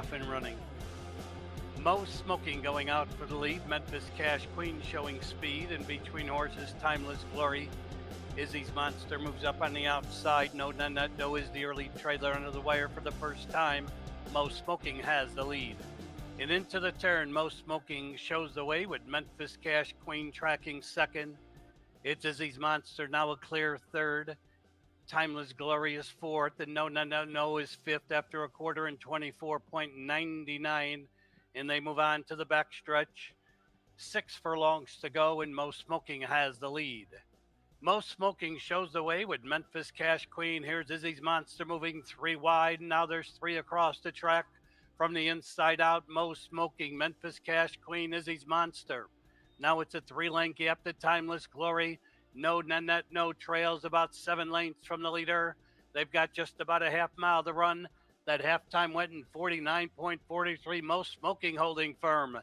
off and running. Most Smoking going out for the lead. Memphis Cash Queen showing speed. And between horses, Timeless Glory. Izzy's Monster moves up on the outside. No is the early trailer under the wire for the first time. Most Smoking has the lead. And into the turn, Most Smoking shows the way with Memphis Cash Queen tracking second. It's Izzy's Monster now a clear third. Timeless Glory is fourth, and No is fifth after a quarter and 24.99. And they move on to the backstretch. 6 furlongs to go, and Most Smoking has the lead. Most Smoking shows the way with Memphis Cash Queen. Here's Izzy's Monster moving 3 wide. Now there's 3 across the track from the inside out. Most Smoking, Memphis Cash Queen, Izzy's Monster. Now it's a 3-length gap to Timeless Glory. No trails about 7 lengths from the leader. They've got just about a half mile to run. That halftime went in 49.43. Most Smoking holding firm.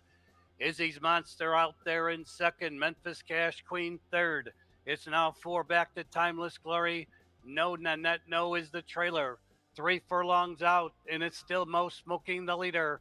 Izzy's Monster out there in second. Memphis Cash Queen third. It's now 4 back to Timeless Glory. No is the trailer. 3 furlongs out, and it's still Most Smoking the leader.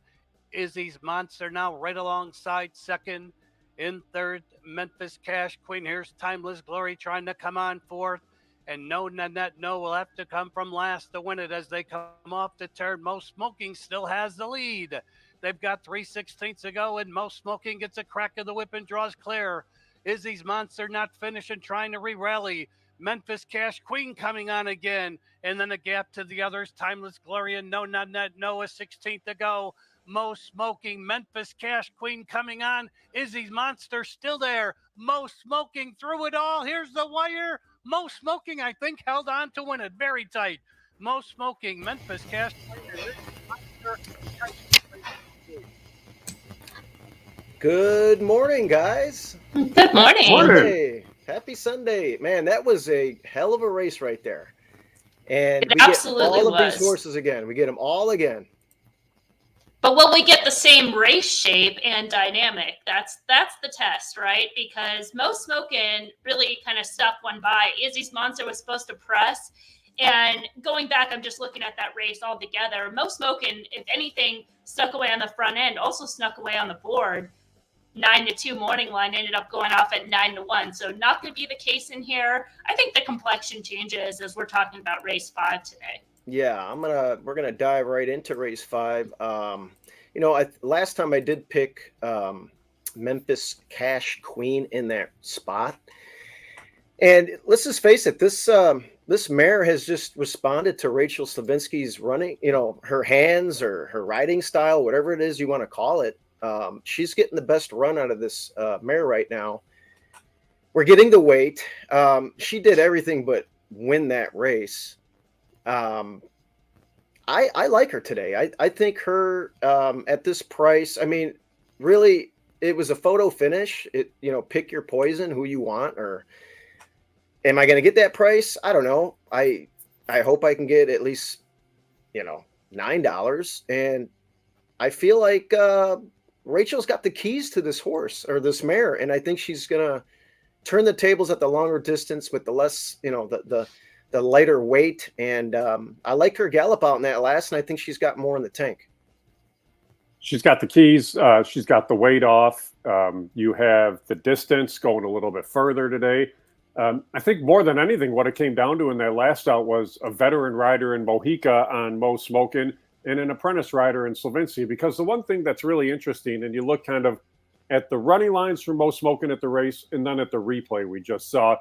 Izzy's Monster now right alongside second. In third, Memphis Cash Queen. Here's Timeless Glory trying to come on fourth. And No will have to come from last to win it as they come off the turn. Most Smoking still has the lead. They've got 3/16 to go, and Most Smoking gets a crack of the whip and draws clear. Izzy's Monster not finishing, trying to re-rally. Memphis Cash Queen coming on again. And then a gap to the others. Timeless Glory and No, a 16th to go. Most Smoking, Memphis Cash Queen coming on. Izzy's Monster still there. Most Smoking through it all. Here's the wire. Most Smoking, I think, held on to win it. Very tight. Most Smoking, Memphis Cash Queen. Good morning, guys. Good morning. Sunday. Happy Sunday. Man, that was a hell of a race right there. And It we get absolutely all of was. these horses again. We get them all again. But will we get the same race shape and dynamic? That's the test, right? Because Most Smoking really kind of stuck one by. Izzy's Monster was supposed to press. And going back, I'm just looking at that race all together. Most Smoking, if anything, stuck away on the front end, also snuck away on the board. 9-2 morning line ended up going off at 9-1. So not going to be the case in here. I think the complexion changes as we're talking about race 5 today. Yeah, we're gonna dive right into race 5. Last time I did pick Memphis Cash Queen in that spot, and let's just face it, this mare has just responded to Rachel Slavinsky's running, her hands or her riding style, whatever it is you want to call it. She's getting the best run out of this mare right now. We're getting the weight. She did everything but win that race. I like her today. I think her at this price, really, it was a photo finish. Pick your poison, who you want, or am I going to get that price? I don't know. I hope I can get at least, $9. And I feel like Rachel's got the keys to this horse or this mare, and I think she's going to turn the tables at the longer distance with the less, the lighter weight. And I like her gallop out in that last, and I think she's got more in the tank. She's got the keys. She's got the weight off. You have the distance going a little bit further today. I think more than anything, what it came down to in that last out was a veteran rider in Mojica on Most Smoking and an apprentice rider in Slavinsky. Because the one thing that's really interesting, and you look kind of at the running lines for Most Smoking at the race and then at the replay we just saw,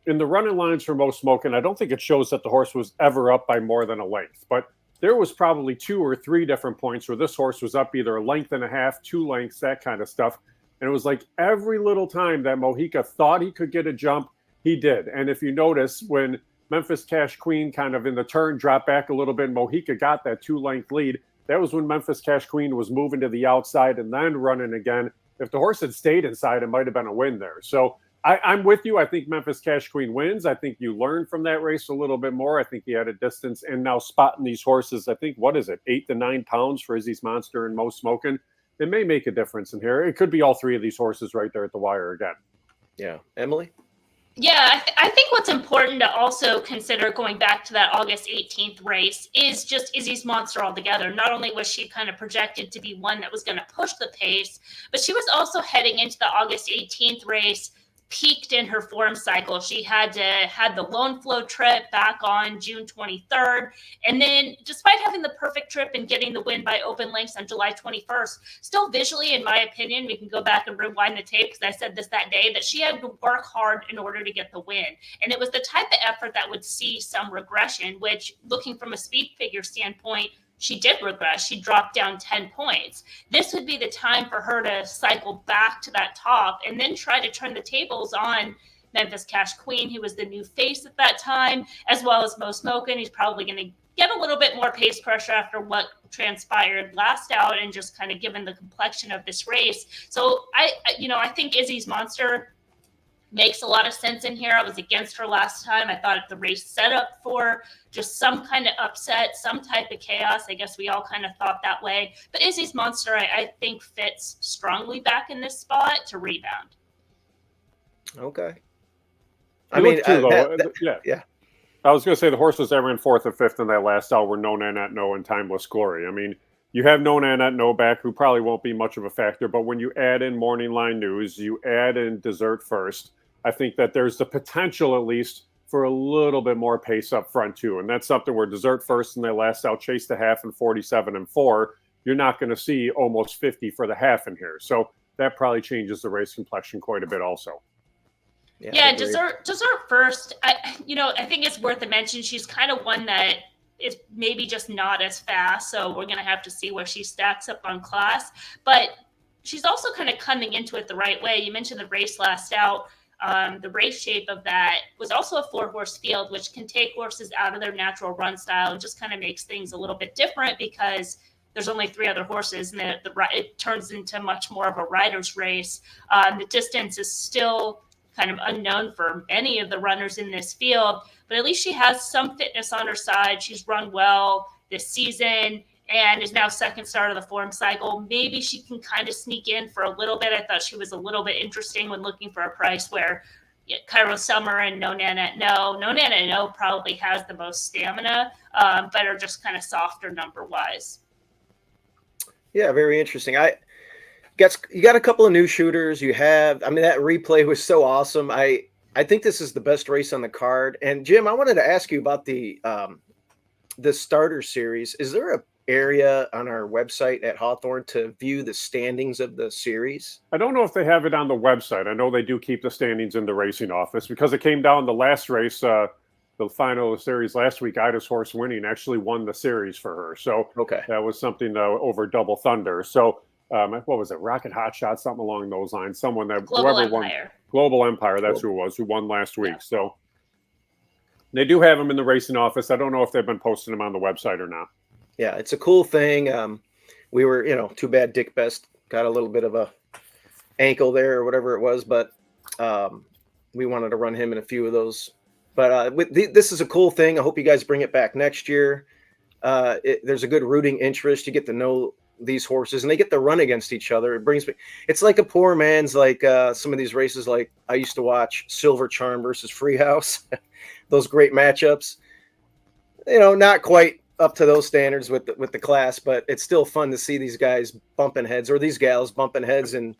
in the running lines for Most Smoking, I don't think it shows that the horse was ever up by more than a length. But there was probably 2 or 3 different points where this horse was up either a length and a half, 2 lengths, that kind of stuff. And it was like every little time that Mojica thought he could get a jump, he did. And if you notice, when Memphis Cash Queen kind of in the turn dropped back a little bit, Mojica got that 2-length lead. That was when Memphis Cash Queen was moving to the outside and then running again. If the horse had stayed inside, it might have been a win there. So I'm with you. I think Memphis Cash Queen wins. I think you learn from that race a little bit more. I think he had a distance. And now spotting these horses, I think, 8 to 9 pounds for Izzy's Monster and Most Smoking. It may make a difference in here. It could be all 3 of these horses right there at the wire again. Yeah. Emily? Yeah, I think what's important to also consider going back to that August 18th race is just Izzy's monster altogether. Not only was she kind of projected to be one that was going to push the pace, but she was also heading into the August 18th race peaked in her form cycle. She had the lone flow trip back on June 23rd. And then despite having the perfect trip and getting the win by open lengths on July 21st, still visually, in my opinion, we can go back and rewind the tape because I said this that day, that she had to work hard in order to get the win. And it was the type of effort that would see some regression, which looking from a speed figure standpoint, she did regress. She dropped down 10 points. This would be the time for her to cycle back to that top and then try to turn the tables on Memphis Cash Queen, who was the new face at that time, as well as Mo Smokin. He's probably going to get a little bit more pace pressure after what transpired last out and just kind of given the complexion of this race. So I think Izzy's monster makes a lot of sense in here. I was against her last time. I thought if the race set up for just some kind of upset, some type of chaos, I guess we all kind of thought that way. But Izzy's monster, I think, fits strongly back in this spot to rebound. Okay. I mean, yeah. I was going to say the horses that ran 4th and 5th in that last out were No Nanette No and Timeless Glory. I mean, you have No Nanette No back, who probably won't be much of a factor, but when you add in Morning Line News, you add in Dessert First, I think that there's the potential, at least, for a little bit more pace up front, too. And that's something where Dessert First in their last out chased the half in 47 and 4. You're not going to see almost 50 for the half in here. So that probably changes the race complexion quite a bit also. Yeah, Dessert First, I think it's worth a mention. She's kind of one that is maybe just not as fast. So we're going to have to see where she stacks up on class. But she's also kind of coming into it the right way. You mentioned the race last out. The race shape of that was also a 4-horse field, which can take horses out of their natural run style and just kind of makes things a little bit different because there's only 3 other horses and it turns into much more of a rider's race. The distance is still kind of unknown for many of the runners in this field, but at least she has some fitness on her side. She's run well this season and is now second start of the form cycle. Maybe she can kind of sneak in for a little bit. I thought she was a little bit interesting when looking for a price where Cairo Summer and No Nanette No. No Nanette No probably has the most stamina, but are just kind of softer number-wise. Yeah, very interesting. You got a couple of new shooters. That replay was so awesome. I think this is the best race on the card. And Jim, I wanted to ask you about the starter series. Is there a area on our website at Hawthorne to view the standings of the series? I don't know if they have it on the website. I know they do keep the standings in the racing office because it came down the last race, the final of the series last week. Ida's horse Winning actually won the series for her. So that was something over Double Thunder. So what was it? Rocket Hot Shot, something along those lines. Someone that Global Empire, that's who it was, who won last week. Yeah. So they do have them in the racing office. I don't know if they've been posting them on the website or not. Yeah, it's a cool thing. We were, too bad Dick Best got a little bit of a ankle there or whatever it was, but we wanted to run him in a few of those. But this is a cool thing. I hope you guys bring it back next year. There's a good rooting interest. You get to know these horses and they get to run against each other. It's like a poor man's, like some of these races, like I used to watch Silver Charm versus Free House. Those great matchups, not quite up to those standards with the class, but it's still fun to see these guys bumping heads or these gals bumping heads and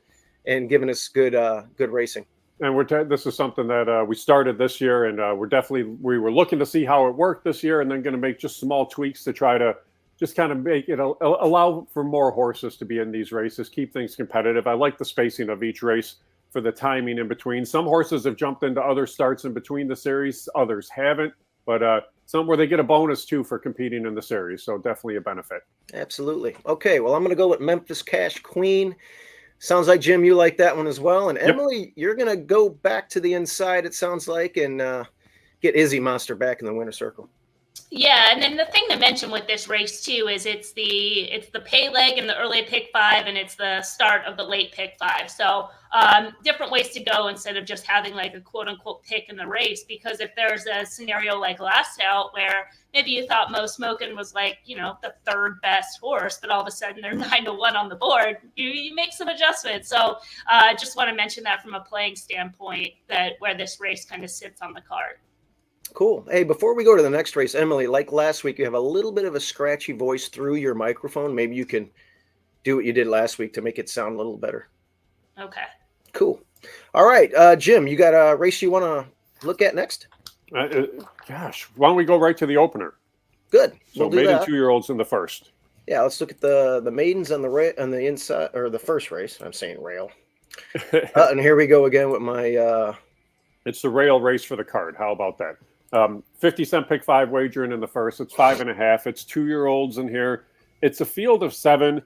giving us good racing. And this is something that we started this year, and we were looking to see how it worked this year, and then going to make just small tweaks to try to just kind of make it allow for more horses to be in these races, keep things competitive. I like the spacing of each race for the timing in between. Some horses have jumped into other starts in between the series, others haven't, but some where they get a bonus too for competing in the series. So definitely a benefit. Absolutely. Okay, well, I'm going to go with Memphis Cash Queen. Sounds like, Jim, you like that one as well. And Emily, You're going to go back to the inside, it sounds like, and get Izzy Monster back in the winner's circle. Yeah, and then the thing to mention with this race too is it's the pay leg in the early pick 5, and it's the start of the late pick 5. So different ways to go instead of just having like a quote unquote pick in the race. Because if there's a scenario like last out where maybe you thought Mo Smokin' was like, you know, the third best horse, but all of a sudden they're 9-1 on the board, you make some adjustments. So just want to mention that from a playing standpoint, that where this race kind of sits on the card. Cool. Hey, before we go to the next race, Emily, like last week, you have a little bit of a scratchy voice through your microphone. Maybe you can do what you did last week to make it sound a little better. Okay. Cool. All right, Jim, you got a race you want to look at next? Gosh, why don't we go right to the opener? Good. So We'll do maiden that. 2-year-olds in the first. Yeah, let's look at the maidens on the inside, or the first race. I'm saying rail. And here we go again with my. It's the rail race for the card. How about that? 50-cent pick 5 wagering in the first. It's 5.5. It's 2-year-olds in here. It's a field of 7.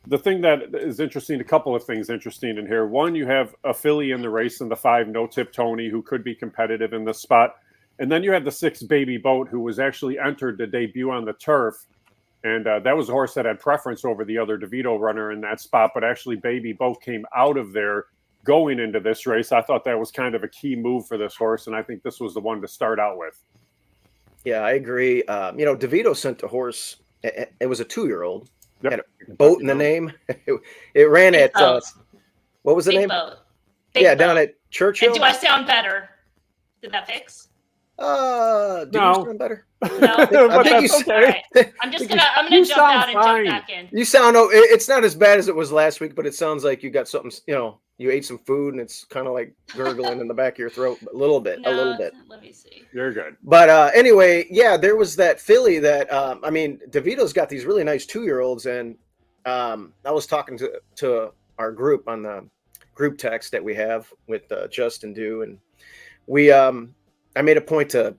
The thing that is interesting, a couple of things interesting in here. One, you have a filly in the race in the 5, No Tip Tony, who could be competitive in this spot. And then you have the 6, Baby Boat, who was actually entered to debut on the turf. And that was a horse that had preference over the other DeVito runner in that spot. But actually, Baby Boat came out of there going into this race. I thought that was kind of a key move for this horse, and I think this was the one to start out with. Yeah, I agree. DeVito sent a horse. It was a 2-year-old. Yep. Had a boat in the name. It ran Big at boat. what was the Big name? boat. Big Yeah, boat. down at Churchill. And do I sound better? Did that fix? Do No. you sound better? No. I But think that's you- All okay. right. I'm gonna You jump out sound and fine. jump back in. You sound. It's not as bad as it was last week, but it sounds like you got something. You ate some food and it's kind of like gurgling in the back of your throat a little bit. No, let me see. You're good. But anyway, yeah, there was that filly that DeVito's got these really nice 2-year-olds, and I was talking to our group on the group text that we have with Justin Dew, and I made a point to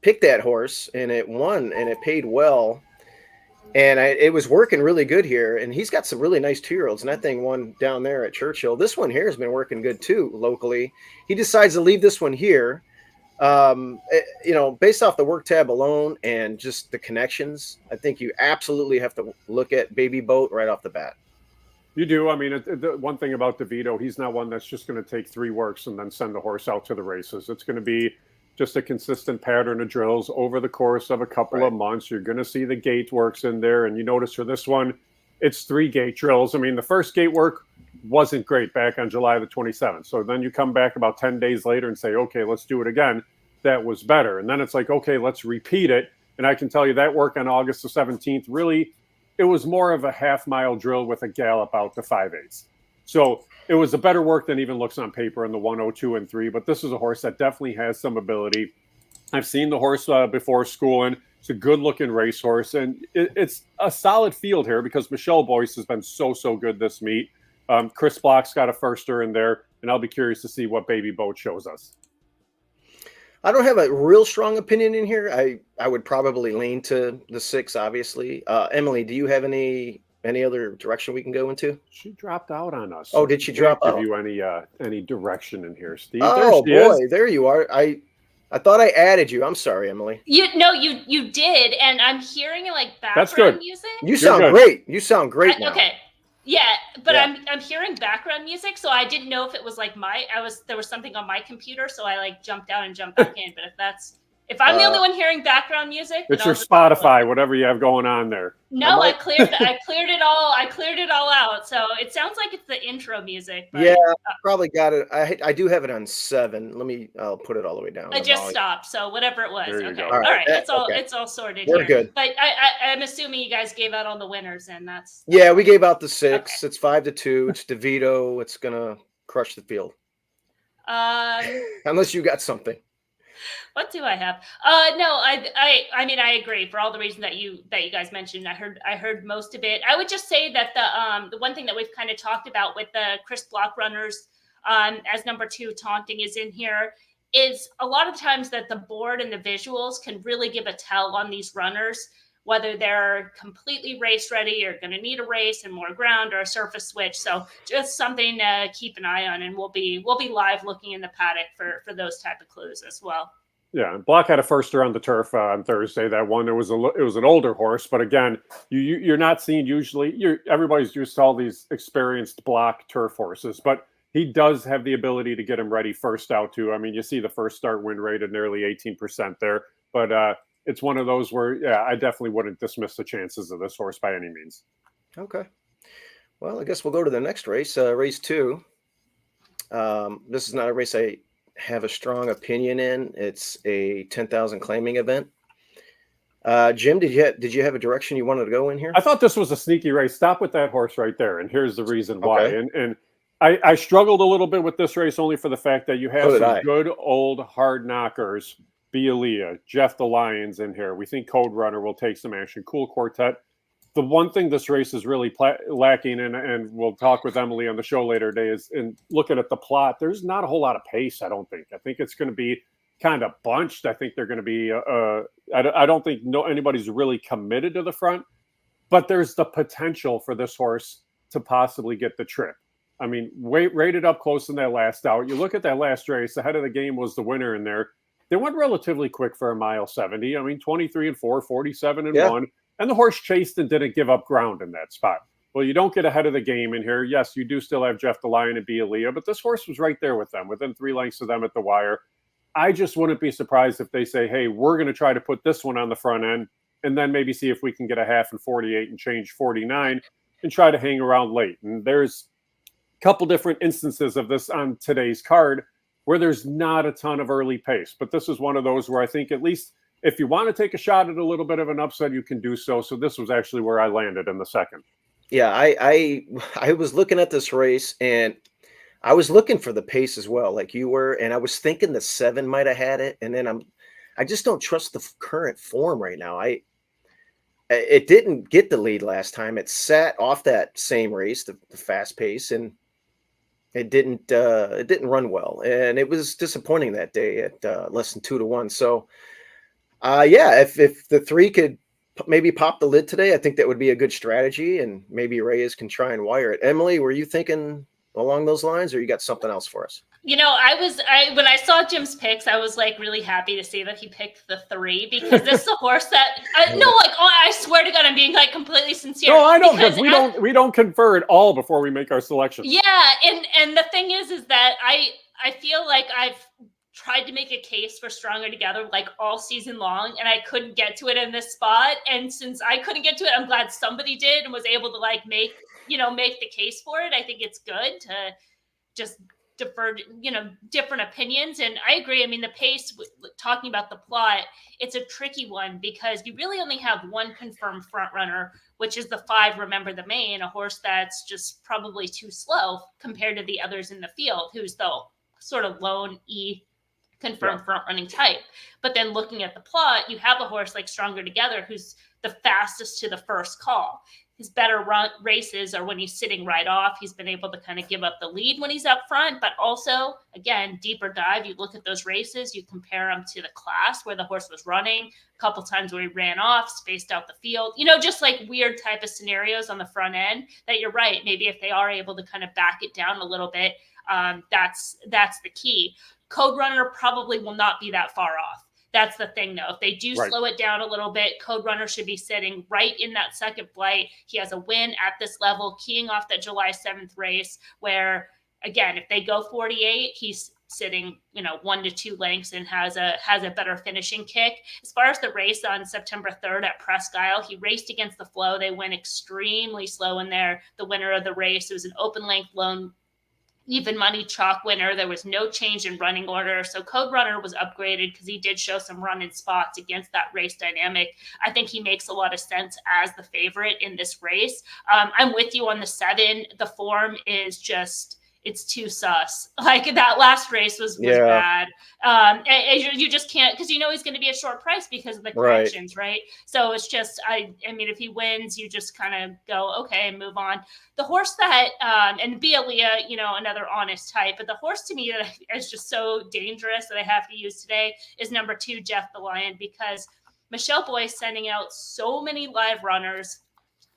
pick that horse, and it won, and it paid well, and it was working really good here, and he's got some really nice 2-year-olds, and that thing won down there at Churchill. This one here has been working good too locally. He decides to leave this one here. Based off the work tab alone and just the connections, I think you absolutely have to look at Baby Boat right off the bat. You do. I mean, the one thing about DeVito, he's not one that's just going to take 3 works and then send the horse out to the races. It's going to be just a consistent pattern of drills over the course of a couple of months. You're going to see the gate works in there. And you notice for this one, it's 3 gate drills. I mean, the first gate work wasn't great back on July the 27th. So then you come back about 10 days later and say, okay, let's do it again. That was better. And then it's like, okay, let's repeat it. And I can tell you that work on August the 17th, really, it was more of a half-mile drill with a gallop out to 5/8. So it was a better work than even looks on paper in the 102 and 3. But this is a horse that definitely has some ability. I've seen the horse before schooling. It's a good-looking racehorse. And it's a solid field here because Michelle Boyce has been so good this meet. Chris Block's got a firster in there. And I'll be curious to see what Baby Boat shows us. I don't have a real strong opinion in here. I would probably lean to the 6, obviously. Emily, do you have any other direction we can go into? She dropped out on us. Oh, did she drop out? Give you any direction in here, Steve? Oh there boy, there you are. I thought I added you. I'm sorry, Emily. You did, and I'm hearing like That's background good. music. You sound great. You sound great now. Okay. Yeah, but Yeah. I'm hearing background music, so I didn't know if it was like there was something on my computer, so I like jumped out and jumped back in. But if I'm the only one hearing background music, It's your Spotify, whatever you have going on there. No, I cleared it all. I cleared it all out. So it sounds like it's the intro music. But, Yeah, I probably got it. I do have it on 7. I'll put it all the way down. I just stopped. So whatever it was. There you Okay. go. All right. Okay. It's all sorted We're here. good. But I'm assuming you guys gave out on the winners, and that's Yeah, we gave out the 6. Okay. It's 5-2. It's DeVito. It's gonna crush the field. Unless you got something. What do I have? No, I mean, I agree for all the reasons that you guys mentioned. I heard most of it. I would just say that the one thing that we've kind of talked about with the Chris Block runners as number 2 taunting is in here is a lot of times that the board and the visuals can really give a tell on these runners, whether they're completely race ready or going to need a race and more ground or a surface switch. So just something to keep an eye on, and we'll be live looking in the paddock for those type of clues as well. Yeah, Block had a first around the turf on Thursday. That one, it was an older horse, but again, you're not seeing usually. Everybody's used to all these experienced Block turf horses, but he does have the ability to get him ready first out too. I mean, you see the first start win rate of nearly 18% there, but it's one of those where I definitely wouldn't dismiss the chances of this horse by any means. Okay. Well, I guess we'll go to the next race, race 2. This is not a race I have a strong opinion in. It's a 10,000 claiming event. Jim, did you have a direction you wanted to go in here? I thought this was a sneaky race. Stop with that horse right there, and here's the reason why. Okay. And I struggled a little bit with this race only for the fact that you have some good old hard knockers, Bialia, Jeff the Lions in here. We think Code Runner will take some action. Cool Quartet. The one thing this race is really lacking, and we'll talk with Emily on the show later today, is in looking at the plot, there's not a whole lot of pace, I don't think. I think it's going to be kind of bunched. I think they're going to be I don't think anybody's really committed to the front, but there's the potential for this horse to possibly get the trip. I mean, rated up close in that last out. You look at that last race, ahead of the game was the winner in there. They went relatively quick for a mile 70. I mean, 23-4, 47-1. And the horse chased and didn't give up ground in that spot. Well, you don't get ahead of the game in here. Yes, you do still have Jeff the Lion and Bialia, but this horse was right there with them, within 3 lengths of them at the wire. I just wouldn't be surprised if they say, hey, we're going to try to put this one on the front end and then maybe see if we can get a half and 48 and change 49 and try to hang around late. And there's a couple different instances of this on today's card where there's not a ton of early pace. But this is one of those where I think at least if you want to take a shot at a little bit of an upset, you can do so. So this was actually where I landed in the second. Yeah, I was looking at this race and I was looking for the pace as well, like you were, and I was thinking the 7 might have had it, and then I just don't trust the current form right now. It didn't get the lead last time. It sat off that same race, the fast pace, and it didn't run well, and it was disappointing that day at less than 2-1. So. If the 3 could maybe pop the lid today, I think that would be a good strategy, and maybe Reyes can try and wire it. Emily, were you thinking along those lines, or you got something else for us? You know, when I saw Jim's picks, I was like really happy to see that he picked the 3 because this is a horse that I swear to God, I'm being like completely sincere. No, I know because we don't confer at all before we make our selections. Yeah, and the thing is that I feel like I've tried to make a case for Stronger Together like all season long, and I couldn't get to it in this spot. And since I couldn't get to it, I'm glad somebody did and was able to like make the case for it. I think it's good to just defer, different opinions. And I agree. I mean, the pace, talking about the plot, it's a tricky one because you really only have one confirmed front runner, which is the 5, Remember the Main, a horse that's just probably too slow compared to the others in the field, who's the sort of lone confirmed front running type. But then looking at the plot, you have a horse like Stronger Together, who's the fastest to the first call. His better races are when he's sitting right off. He's been able to kind of give up the lead when he's up front, but also, again, deeper dive. You look at those races, you compare them to the class where the horse was running, a couple times where he ran off, spaced out the field, just like weird type of scenarios on the front end that you're right. Maybe if they are able to kind of back it down a little bit, that's the key. Code Runner probably will not be that far off. That's the thing, though. If they do slow it down a little bit, Code Runner should be sitting right in that second flight. He has a win at this level, keying off that July 7th race where, again, if they go 48, he's sitting, 1 to 2 lengths and has a better finishing kick. As far as the race on September 3rd at Presque Isle, he raced against the flow. They went extremely slow in there. The winner of the race, it was an open length lone even money chalk winner. There was no change in running order. So Code Runner was upgraded because he did show some run-in spots against that race dynamic. I think he makes a lot of sense as the favorite in this race. I'm with you on the 7. The form is just, it's too sus. Like that last race was bad. And you just can't, because he's going to be a short price because of the corrections, right? So it's just, I mean, if he wins, you just kind of go, okay, and move on. The horse that, and Bialia, another honest type, but the horse to me that is just so dangerous that I have to use today is number 2, Jeff the Lion, because Michelle Boyce sending out so many live runners.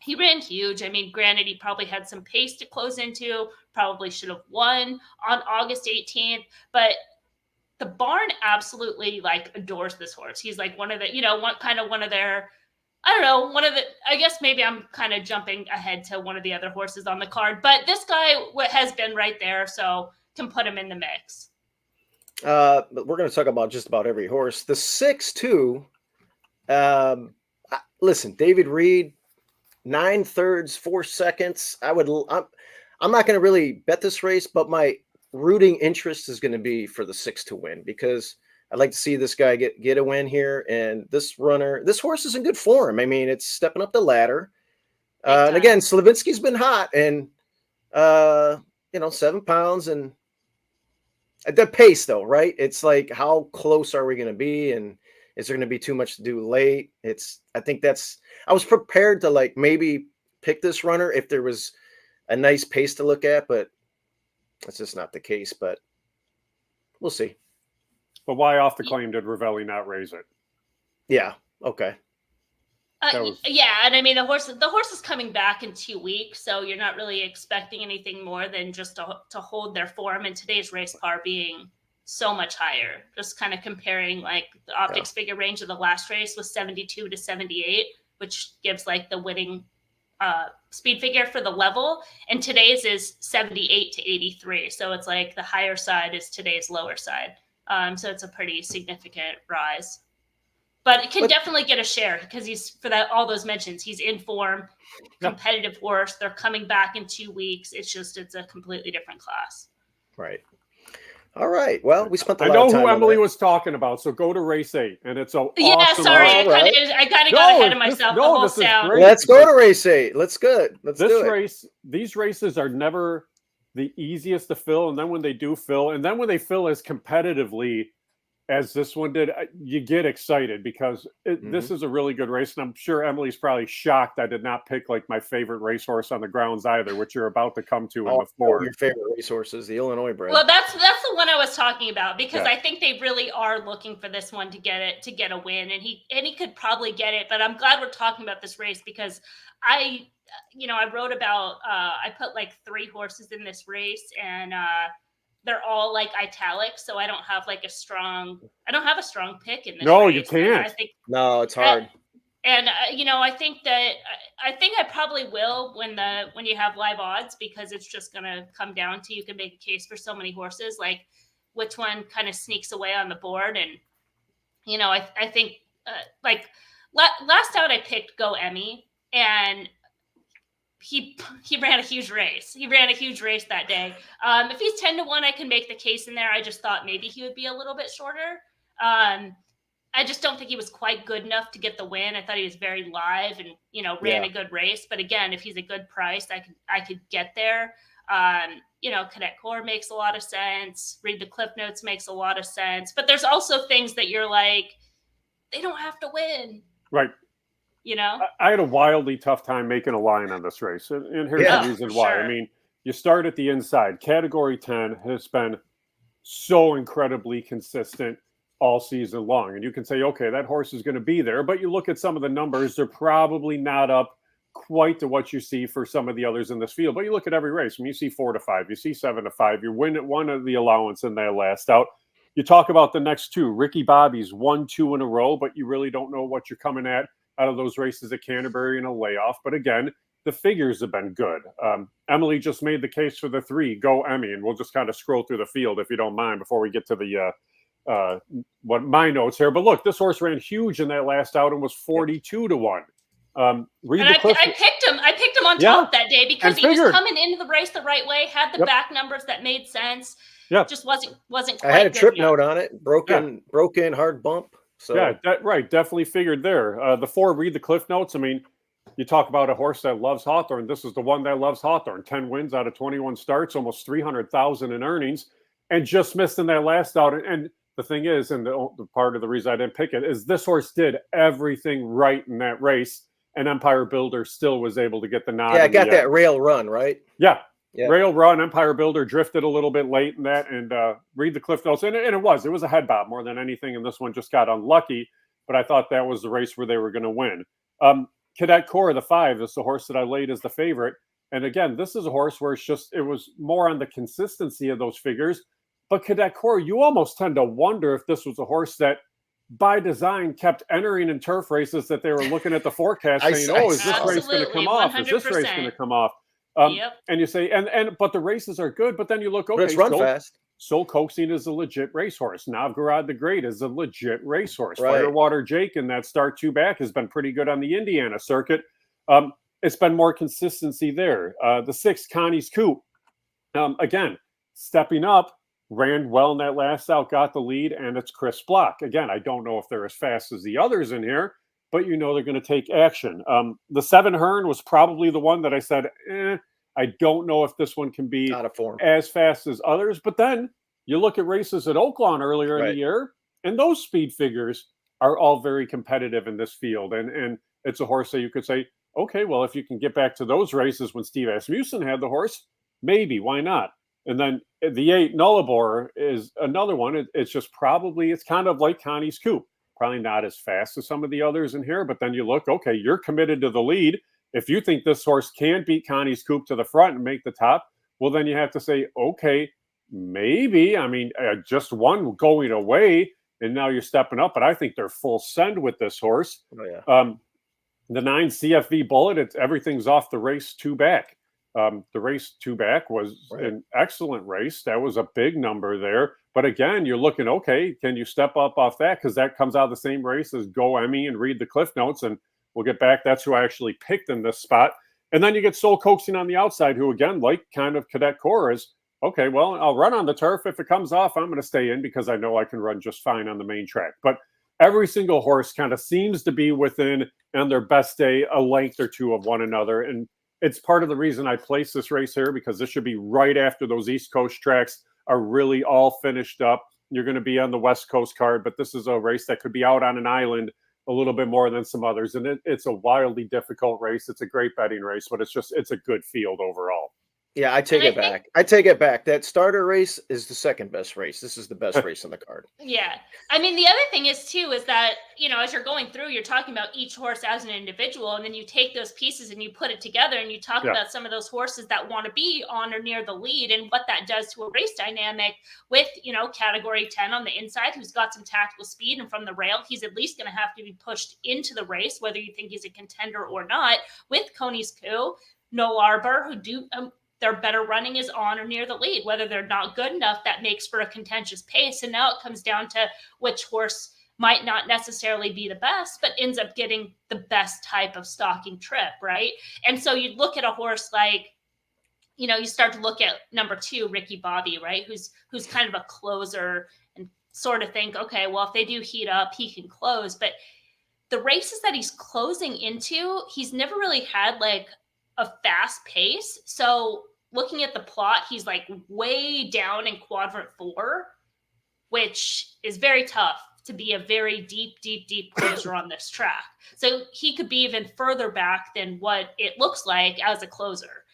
He ran huge. I mean, granted, he probably had some pace to close into, probably should have won on August 18th, but the barn absolutely like adores this horse. He's like one of the, one of their, I don't know, I guess maybe I'm kind of jumping ahead to one of the other horses on the card, but this guy has been right there, so can put him in the mix. But we're going to talk about just about every horse. The 6-2, listen, David Reed, 9/3, 4 seconds. I'm not going to really bet this race, but my rooting interest is going to be for the 6 to win, because I'd like to see this guy get a win here. And this horse is in good form. I mean, it's stepping up the ladder. And again, Slavinsky's been hot, and 7 pounds and the pace, though, right? It's like, how close are we going to be? And is there going to be too much to do late? I was prepared to like maybe pick this runner if there was a nice pace to look at, but that's just not the case. But we'll see. But why off the claim did Ravelli not raise it? Yeah. Okay. Yeah, and I mean the horse is coming back in 2 weeks, so you're not really expecting anything more than just to hold their form. And today's race par being so much higher, just kind of comparing like the optics figure range of the last race was 72 to 78, which gives like the winning speed figure for the level, and today's is 78 to 83. So it's like the higher side is today's lower side. So it's a pretty significant rise. But it can definitely get a share because all those mentions. He's in form, competitive horse. They're coming back in 2 weeks. It's a completely different class. Right. All right. Well, we spent a lot of time. I know who Emily was talking about, so go to race 8, and it's awesome. Yeah, sorry, I kind of got ahead of myself. The whole sound. Let's go to race 8. Let's do it. These races are never the easiest to fill, and then when they do fill, and then when they fill as competitively as this one did, you get excited because this is a really good race. And I'm sure Emily's probably shocked I did not pick like my favorite racehorse on the grounds either, which you're about to come to in the fourth. Your favorite racehorse is the Illinois bred. Well, that's the one I was talking about, because I think they really are looking for this one to get a win, and he could probably get it. But I'm glad we're talking about this race because I wrote about I put like 3 horses in this race, and they're all like italics, so I don't have a strong pick in this. No, race. You can't. No, it's hard. And I think I probably will when you have live odds, because it's just going to come down to, you can make a case for so many horses, like which one kind of sneaks away on the board. And I think like last out I picked Go Emmy, and he ran a huge race. He ran a huge race that day. If he's 10 to 1, I can make the case in there. I just thought maybe he would be a little bit shorter. I just don't think he was quite good enough to get the win. I thought he was very live and, ran a good race. But again, if he's a good price, I could get there. Cadet Corps makes a lot of sense. Read the Cliff Notes makes a lot of sense. But there's also things that you're like, they don't have to win. Right. I had a wildly tough time making a line on this race. And here's the reason why. Sure. I mean, you start at the inside. Category 10 has been so incredibly consistent all season long. And you can say, okay, that horse is going to be there. But you look at some of the numbers, they're probably not up quite to what you see for some of the others in this field. But you look at every race. I mean, you see 4 to 5, you see 7 to 5. You win at one of the allowance in that last out. You talk about the next 2. Ricky Bobby's 1, 2 in a row, but you really don't know what you're coming at out of those races at Canterbury in a layoff. But again, the figures have been good. Emily just made the case for the 3, Go Emmy, and we'll just kind of scroll through the field if you don't mind before we get to the what my notes here. But look, this horse ran huge in that last out and was 42 to 1. I picked him on top that day because he was coming into the race the right way, had the back numbers that made sense. Yeah, just wasn't quite. I had a trip note on it. Broken hard bump. So definitely figured there. The 4, Read the Cliff Notes. I mean, you talk about a horse that loves Hawthorne. This is the one that loves Hawthorne. 10 wins out of 21 starts, almost $300,000 in earnings, and just missed in that last out. And the thing is, and the part of the reason I didn't pick it is this horse did everything right in that race, and Empire Builder still was able to get the nod. Yeah, got that rail run, right? Yeah. Rail run. Empire Builder drifted a little bit late in that, and Read the Cliff Notes. And it was a head bob more than anything, and this one just got unlucky, but I thought that was the race where they were going to win. Cadet Corps, the 5, is the horse that I laid as the favorite. And again, this is a horse where it was more on the consistency of those figures, But Cadet Corps, you almost tend to wonder if this was a horse that by design kept entering in turf races that they were looking at the forecast saying, oh, is this race going to come off? Is this race going to come off? Yep. And you say, but the races are good, but then you look, But okay, it's run fast. So Coaxing is a legit racehorse. Novgorod the Great is a legit racehorse. Right. Firewater Jake in that start 2 back has been pretty good on the Indiana circuit. It's been more consistency there. The 6 Connie's Coop, again, stepping up, ran well in that last out, got the lead, and it's Chris Block. Again, I don't know if they're as fast as the others in here, but you know they're going to take action. The 7 Hearn was probably the one that I said, I don't know if this one can be out of form as fast as others. But then you look at races at Oaklawn earlier in the year, and those speed figures are all very competitive in this field. And it's a horse that you could say, okay, well, if you can get back to those races when Steve Asmussen had the horse, maybe, why not? And then the 8 Nullarbor is another one. It's just probably, it's kind of like Connie's Coop. Probably not as fast as some of the others in here, but then you look, okay, you're committed to the lead. If you think this horse can beat Connie's Coop to the front and make the top, well, then you have to say, okay, maybe. I mean, just one going away, and now you're stepping up. But I think they're full send with this horse. Oh, yeah. The 9 CFV Bullet, everything's off the race 2 back. The race 2 back was an excellent race. That was a big number there. But again, you're looking, okay, can you step up off that? Because that comes out of the same race as Go Emmy and read the cliff notes. And we'll get back. That's who I actually picked in this spot. And then you get Soul Coaxing on the outside, who again, like kind of Cadet Corps, is, okay, well, I'll run on the turf. If it comes off, I'm going to stay in because I know I can run just fine on the main track. But every single horse kind of seems to be within, on their best day, a length or 2 of one another. And it's part of the reason I placed this race here, because this should be right after those East Coast tracks are really all finished up. You're going to be on the West Coast card, but this is a race that could be out on an island a little bit more than some others. And it's a wildly difficult race. It's a great betting race, but it's a good field overall. Yeah, I take it back. I take it back. That starter race is the second best race. This is the best race on the card. Yeah. I mean, the other thing is, too, is that, you know, as you're going through, you're talking about each horse as an individual, and then you take those pieces and you put it together and you talk about some of those horses that want to be on or near the lead and what that does to a race dynamic with, you know, category 10 on the inside, who's got some tactical speed, and from the rail, he's at least going to have to be pushed into the race, whether you think he's a contender or not, with Coney's Coup, No Arbor, who do... their better running is on or near the lead. Whether they're not good enough, that makes for a contentious pace. And now it comes down to which horse might not necessarily be the best, but ends up getting the best type of stalking trip, right? And so you look at a horse like, you know, you start to look at number 2, Ricky Bobby, right? Who's kind of a closer, and sort of think, okay, well, if they do heat up, he can close. But the races that he's closing into, he's never really had like a fast pace. So looking at the plot, he's like way down in quadrant 4, which is very tough to be a very deep closer on this track. So he could be even further back than what it looks like as a closer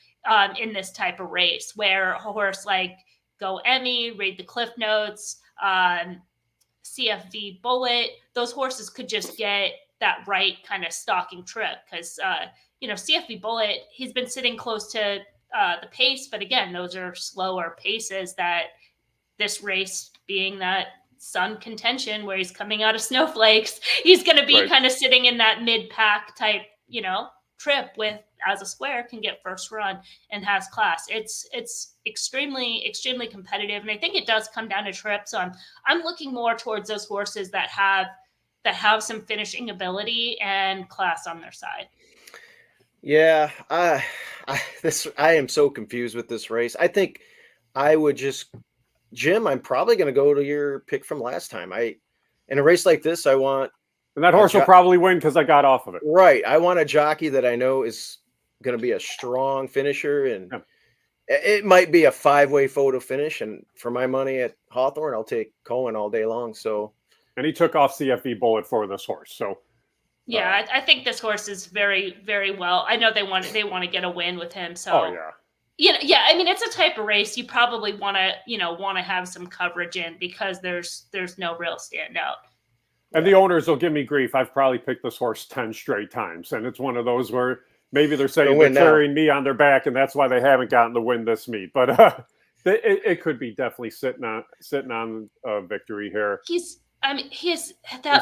in this type of race, where a horse like Go Emmy, read the cliff notes, CFV Bullet, those horses could just get that right kind of stalking trip. Because, you know, CFV Bullet, he's been sitting close to the pace, but again, those are slower paces. That this race being that sun contention where he's coming out of snowflakes, he's going to be kind of sitting in that mid-pack type, you know, trip with, as a square, can get first run and has class. It's extremely competitive, and I think it does come down to trip. So I'm looking more towards those horses that have some finishing ability and class on their side. Yeah, I am so confused with this race. I think I would just, Jim, I'm probably going to go to your pick from last time. In a race like this, I want, and that horse will probably win because I got off of it. Right. I want a jockey that I know is going to be a strong finisher, and it might be a 5-way photo finish. And for my money at Hawthorne, I'll take Cohen all day long. So, and he took off CFV Bullet for this horse. So. Yeah, I think this horse is very, very well. I know they want to get a win with him. So, yeah. I mean, it's a type of race you probably want to have some coverage in, because there's no real standout. And the owners will give me grief. I've probably picked this horse 10 straight times, and it's one of those where maybe they're saying they're carrying me on their back, and that's why they haven't gotten the win this meet. But It could be definitely sitting on a victory here. He's that He's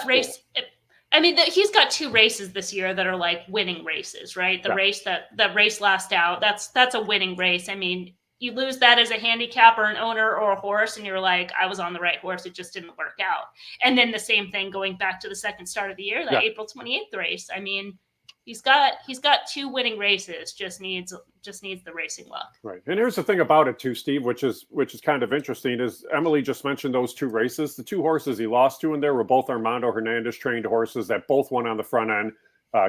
race. cool. I mean, he's got 2 races this year that are like winning races, right? The Yeah. race that race last out, that's a winning race. I mean, you lose that as a handicap or an owner or a horse, and you're like, I was on the right horse, it just didn't work out. And then the same thing going back to the second start of the year, that Yeah. April 28th race. I mean, he's got 2 winning races, just needs the racing luck. Right. And here's the thing about it too, Steve, which is kind of interesting, is Emily just mentioned those 2 races. The 2 horses he lost to in there were both Armando Hernandez trained horses that both won on the front end,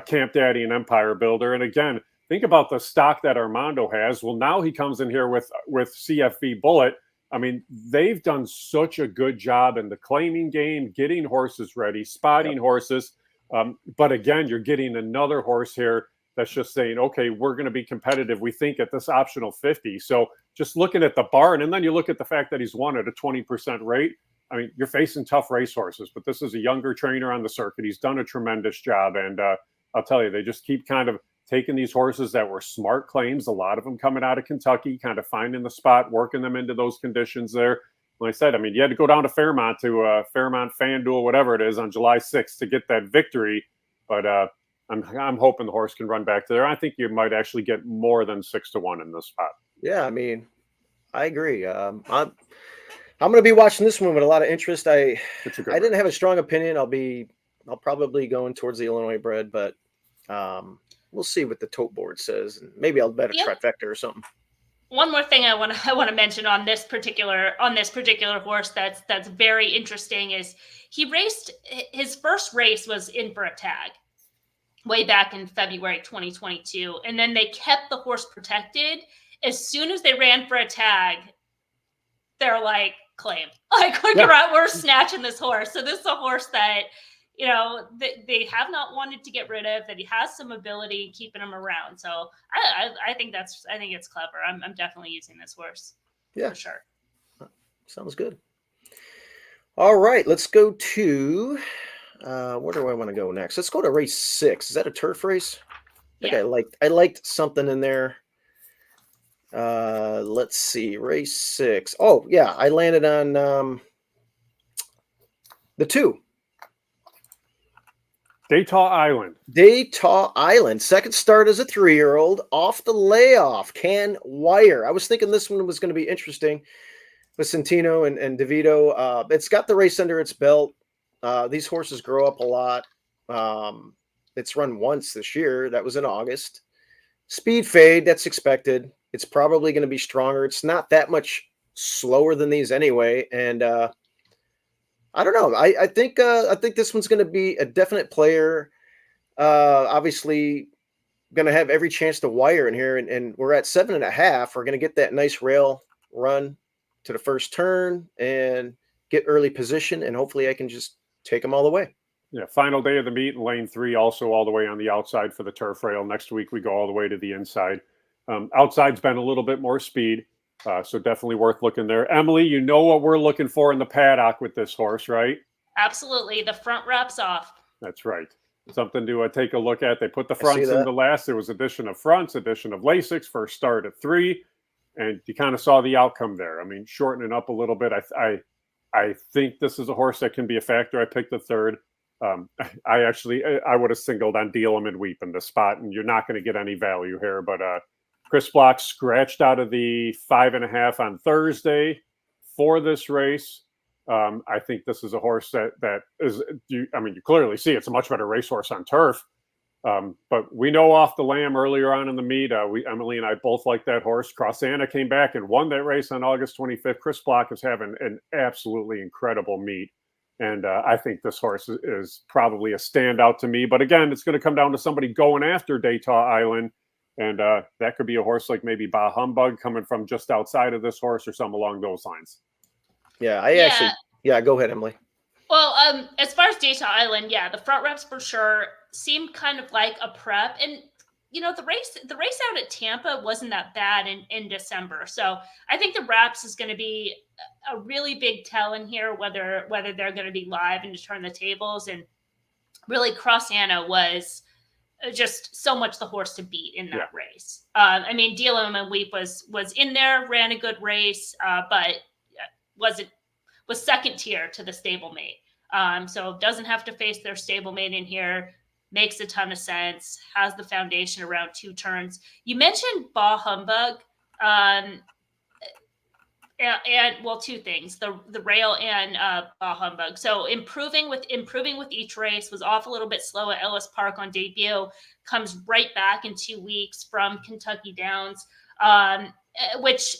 Camp Daddy and Empire Builder. And again, think about the stock that Armando has. Well, now he comes in here with CFV Bullet. I mean, they've done such a good job in the claiming game, getting horses ready, spotting horses. But again, you're getting another horse here that's just saying, okay, we're going to be competitive, we think, at this optional 50. So just looking at the barn, and then you look at the fact that he's won at a 20% rate. I mean, you're facing tough racehorses, but this is a younger trainer on the circuit. He's done a tremendous job. And I'll tell you, they just keep kind of taking these horses that were smart claims, a lot of them coming out of Kentucky, kind of finding the spot, working them into those conditions there. Like I said, I mean, you had to go down to Fairmont FanDuel, whatever it is, on July 6th to get that victory. But I'm hoping the horse can run back to there. I think you might actually get more than 6-1 in this spot. Yeah, I mean, I agree. I'm going to be watching this one with a lot of interest. I didn't have a strong opinion. I'll probably going towards the Illinois bred, but we'll see what the tote board says, and maybe I'll bet a trifecta or something. One more thing I want to mention on this particular horse that's very interesting is he raced his first race was in for a tag way back in February 2022, and then they kept the horse protected. As soon as they ran for a tag, they're like, claim, like we're snatching this horse. So this is a horse that, you know, they have not wanted to get rid of, that he has some ability keeping him around. So I think it's clever. I'm definitely using this horse. Yeah, for sure. Sounds good. All right, let's go to where do I want to go next? Let's go to race 6. Is that a turf race? I think I liked something in there. Let's see, race 6. Oh yeah, I landed on the 2. Daytaw Island. Second start as a 3-year-old, off the layoff. Can wire. I was thinking this one was going to be interesting with Centino and DeVito. It's got the race under its belt. These horses grow up a lot. It's run once this year. That was in August. Speed fade, that's expected. It's probably going to be stronger. It's not that much slower than these anyway. And I don't know. I think this one's going to be a definite player. Obviously, going to have every chance to wire in here. And we're at 7.5. We're going to get that nice rail run to the first turn and get early position. And hopefully I can just take them all the way. Yeah, final day of the meet in lane 3, also all the way on the outside for the turf rail. Next week, we go all the way to the inside. Outside's been a little bit more speed, so definitely worth looking there. Emily, you know what we're looking for in the paddock with this horse, right? Absolutely. The front wraps off. That's right. Something to take a look at. They put the fronts in the last. There was addition of fronts, addition of Lasix, first start at 3, and you kind of saw the outcome there. I mean, shortening up a little bit. I think this is a horse that can be a factor. I picked the 3rd. I would have singled on Deal 'em and Weep in this spot, and you're not going to get any value here. But Chris Block scratched out of the 5.5 on Thursday for this race. I think this is a horse that is. You clearly see it's a much better racehorse on turf. But we know off the lamb earlier on in the meet, Emily and I both like that horse. Crossana came back and won that race on August 25th. Chris Block is having an absolutely incredible meet. And I think this horse is probably a standout to me. But again, it's going to come down to somebody going after Daytaw Island. And that could be a horse like maybe Bah Humbug coming from just outside of this horse or something along those lines. Yeah, go ahead, Emily. Well, as far as Daytaw Island, the front reps for sure seemed kind of like a prep. And, you know, the race out at Tampa wasn't that bad in December. So I think the wraps is going to be a really big tell in here, whether they're going to be live and to turn the tables. And really, Crossana was just so much the horse to beat in that race. I mean, Deal and Weep was in there, ran a good race, but was second tier to the stablemate. So doesn't have to face their stablemate in here. Makes a ton of sense. Has the foundation around 2 turns. You mentioned Bah Humbug. And well, 2 things: the rail and Bah Humbug. So improving with each race. Was off a little bit slow at Ellis Park on debut. Comes right back in 2 weeks from Kentucky Downs, which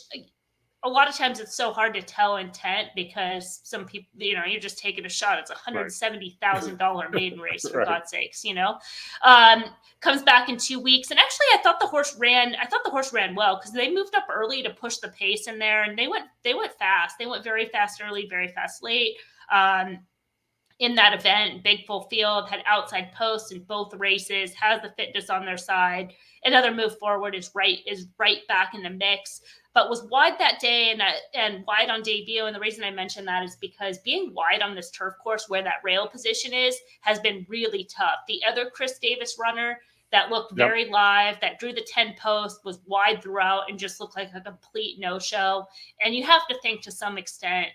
a lot of times it's so hard to tell intent because some people, you're just taking a shot. It's $170,000 maiden race, for God's sakes, comes back in 2 weeks. And actually I thought the horse ran well because they moved up early to push the pace in there, and they went fast. They went very fast early, very fast late. In that event, big full field, had outside posts in both races, has the fitness on their side. Another move forward is right back in the mix, but was wide that day and wide on debut. And the reason I mention that is because being wide on this turf course where that rail position has been really tough. The other Chris Davis runner that looked very live, that drew the 10 post, was wide throughout and just looked like a complete no-show. And you have to think to some extent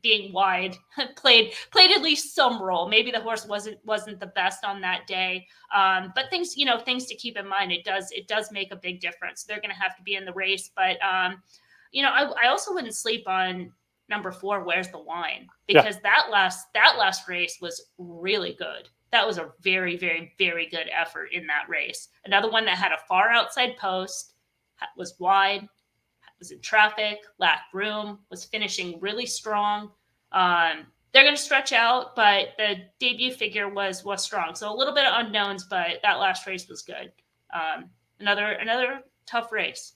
being wide played at least some role. Maybe the horse wasn't the best on that day, but things to keep in mind. It does make a big difference. They're going to have to be in the race, but I also wouldn't sleep on number 4. Where's the Wine? Because that last race was really good. That was a very, very, very good effort in that race. Another one that had a far outside post, was wide, was in traffic, lacked room, was finishing really strong. They're going to stretch out, but the debut figure was strong. So a little bit of unknowns, but that last race was good. Another tough race.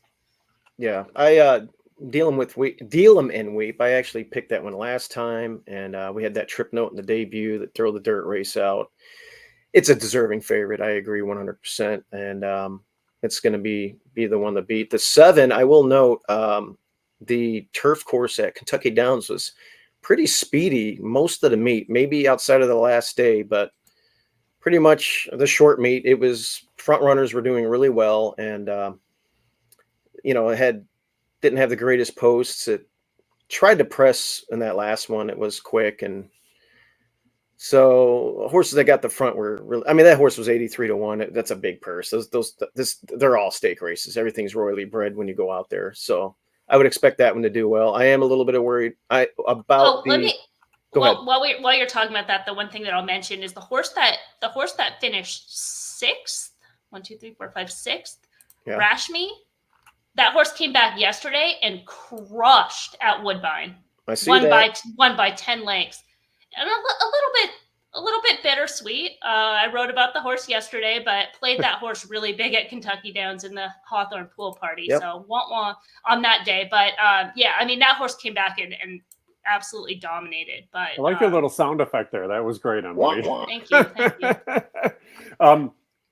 Yeah, I Deal 'em and Weep. I actually picked that one last time, and we had that trip note in the debut that Throw the Dirt race out. It's a deserving favorite. I agree 100%, and it's going to be the one to beat. The 7, I will note, the turf course at Kentucky Downs was pretty speedy most of the meet, maybe outside of the last day, but pretty much the short meet, it was front runners were doing really well, and it didn't have the greatest posts. It tried to press in that last one. It was quick, and so horses that got the front were really, I mean, that horse was 83 to 1. That's a big purse. They're all stake races. Everything's royally bred when you go out there. So I would expect that one to do well. I am a little bit worried about Go ahead. While you're talking about that, the one thing that I'll mention is the horse that finished 6th, 6th, Rashmi. That horse came back yesterday and crushed at Woodbine. I see won that. by 10 lengths. And a little bit bittersweet. I wrote about the horse yesterday, but played that horse really big at Kentucky Downs in the Hawthorne pool party. Yep. So wah on that day. But I mean, that horse came back and absolutely dominated. But I like your little sound effect there. That was great, Emily. Thank you.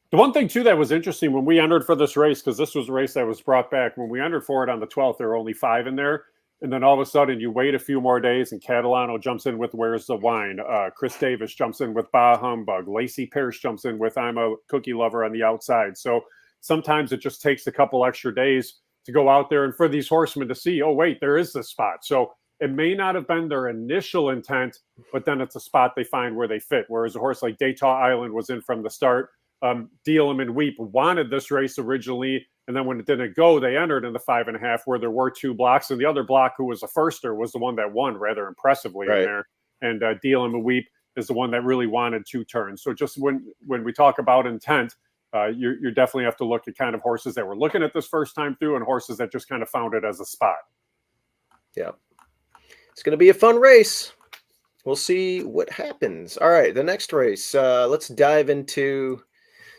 The one thing too that was interesting when we entered for this race, because this was a race that was brought back when we entered for it on the 12th, there were only 5 in there. And then all of a sudden you wait a few more days and Catalano jumps in with Where's the Wine? Chris Davis jumps in with Bah Humbug. Lacey Pierce jumps in with I'm a Cookie Lover on the outside. So sometimes it just takes a couple extra days to go out there and for these horsemen to see, oh, wait, there is this spot. So it may not have been their initial intent, but then it's a spot they find where they fit. Whereas a horse like Daytona Island was in from the start. Deal 'em and Weep wanted this race originally, and then when it didn't go, they entered in the 5.5 where there were 2 blocks, and the other block, who was a firster, was the one that won rather impressively in there. And Deal 'em and Weep is the one that really wanted 2 turns. So just when we talk about intent, you definitely have to look at kind of horses that were looking at this first time through and horses that just kind of found it as a spot. Yeah, it's going to be a fun race. We'll see what happens. All right, the next race. Let's dive into.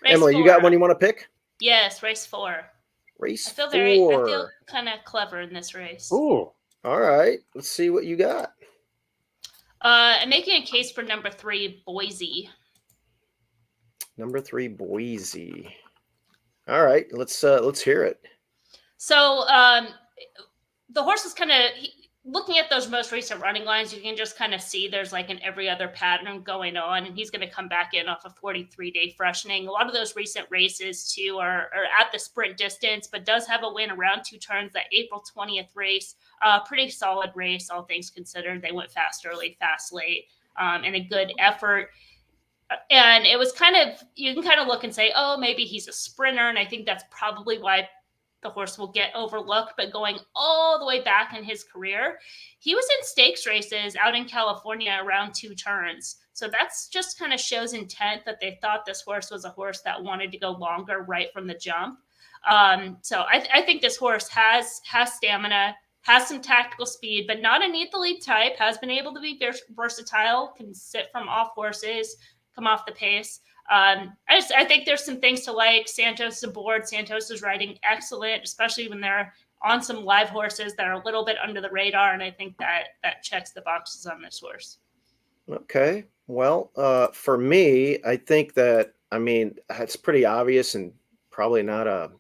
Race Emily, 4. You got one you want to pick? Yes, race 4. Race I 4. I feel kind of clever in this race. Ooh. All right. Let's see what you got. I'm making a case for number 3, Boise. Number 3, Boise. All right. Let's hear it. So the horse is looking at those most recent running lines, you can just kind of see there's like an every other pattern going on, and he's going to come back in off a 43-day freshening. A lot of those recent races too are at the sprint distance, but does have a win around 2 turns. That April 20th race, pretty solid race, all things considered. They went fast early, fast late, and a good effort. And it was kind of, you can kind of look and say, oh, maybe he's a sprinter. And I think that's probably why the horse will get overlooked. But going all the way back in his career, he was in stakes races out in California around 2 turns. So that's just kind of shows intent that they thought this horse was a horse that wanted to go longer right from the jump. So I think this horse has stamina, has some tactical speed, but not a need the lead type, has been able to be versatile, can sit from off horses, come off the pace. I think there's some things to like. Santos is aboard. Santos is riding excellent, especially when they're on some live horses that are a little bit under the radar. And I think that checks the boxes on this horse. Okay. Well, for me, I think that, I mean, it's pretty obvious and probably not a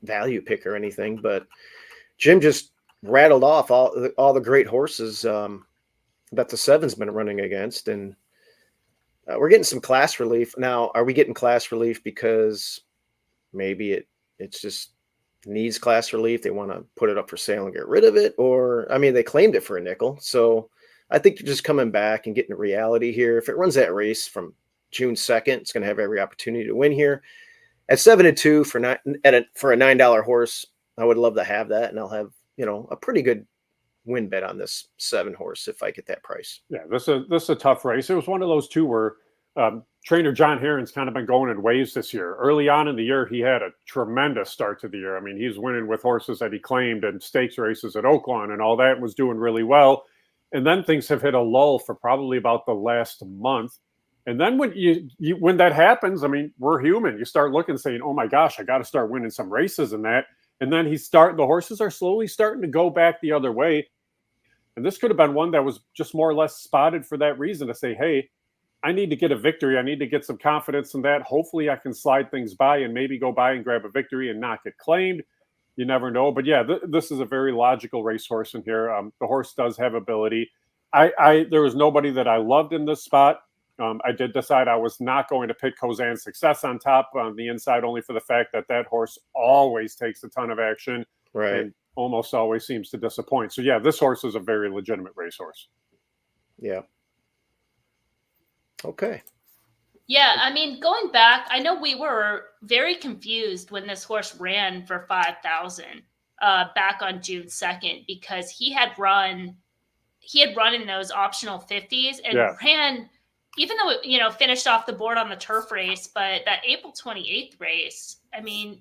value pick or anything, but Jim just rattled off all the great horses that the 7's been running against, and we're getting some class relief. Now, are we getting class relief because maybe it's just needs class relief? They want to put it up for sale and get rid of it? Or, I mean, they claimed it for a nickel. So I think they're just coming back and getting reality here. If it runs that race from June 2nd, it's going to have every opportunity to win here. At 7-2 for a $9 horse, I would love to have that. And I'll have, a pretty good win bet on this 7 horse if I get that price. Yeah, this is a tough race. It was one of those two where trainer John Herron's kind of been going in waves this year. Early on in the year, he had a tremendous start to the year. I mean, he's winning with horses that he claimed in stakes races at Oaklawn and all that, was doing really well. And then things have hit a lull for probably about the last month. And then when when that happens, I mean, we're human. You start looking, saying, "Oh my gosh, I got to start winning some races," and that. And then the horses are slowly starting to go back the other way. And this could have been one that was just more or less spotted for that reason, to say, hey, I need to get a victory. I need to get some confidence in that. Hopefully I can slide things by and maybe go by and grab a victory and not get claimed. You never know. But yeah, this is a very logical racehorse in here. The horse does have ability. There was nobody that I loved in this spot. I did decide I was not going to pick Kozan's Success on top on the inside, only for the fact that horse always takes a ton of action. Right. And almost always seems to disappoint. So yeah, this horse is a very legitimate racehorse. Yeah. Okay. Yeah, I mean, going back, I know we were very confused when this horse ran for 5,000 back on June 2nd, because he had run in those optional 50s and ran, even though finished off the board on the turf race, but that April 28th race, I mean,